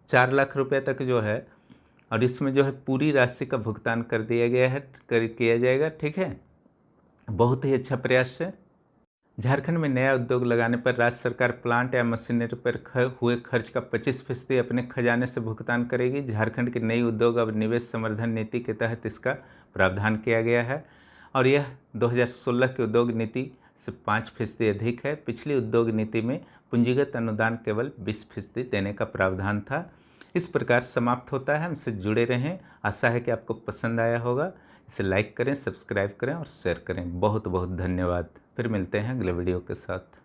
S1: 4 लाख रुपये तक जो है, और इसमें जो है पूरी राशि का भुगतान कर दिया गया है, किया जाएगा, ठीक है। बहुत ही अच्छा प्रयास है। झारखंड में नया उद्योग लगाने पर राज्य सरकार प्लांट या मशीनरी पर हुए खर्च का 25% अपने खजाने से भुगतान करेगी। झारखंड की नई उद्योग और निवेश संवर्धन नीति के तहत इसका प्रावधान किया गया है, और यह 2016 की उद्योग नीति से 5% अधिक है। पिछली उद्योग नीति में पूंजीगत अनुदान केवल 20% देने का प्रावधान था। इस प्रकार समाप्त होता है। हमसे जुड़े रहें। आशा है कि आपको पसंद आया होगा। इसे लाइक करें, सब्सक्राइब करें और शेयर करें। बहुत बहुत धन्यवाद। फिर मिलते हैं अगले वीडियो के साथ।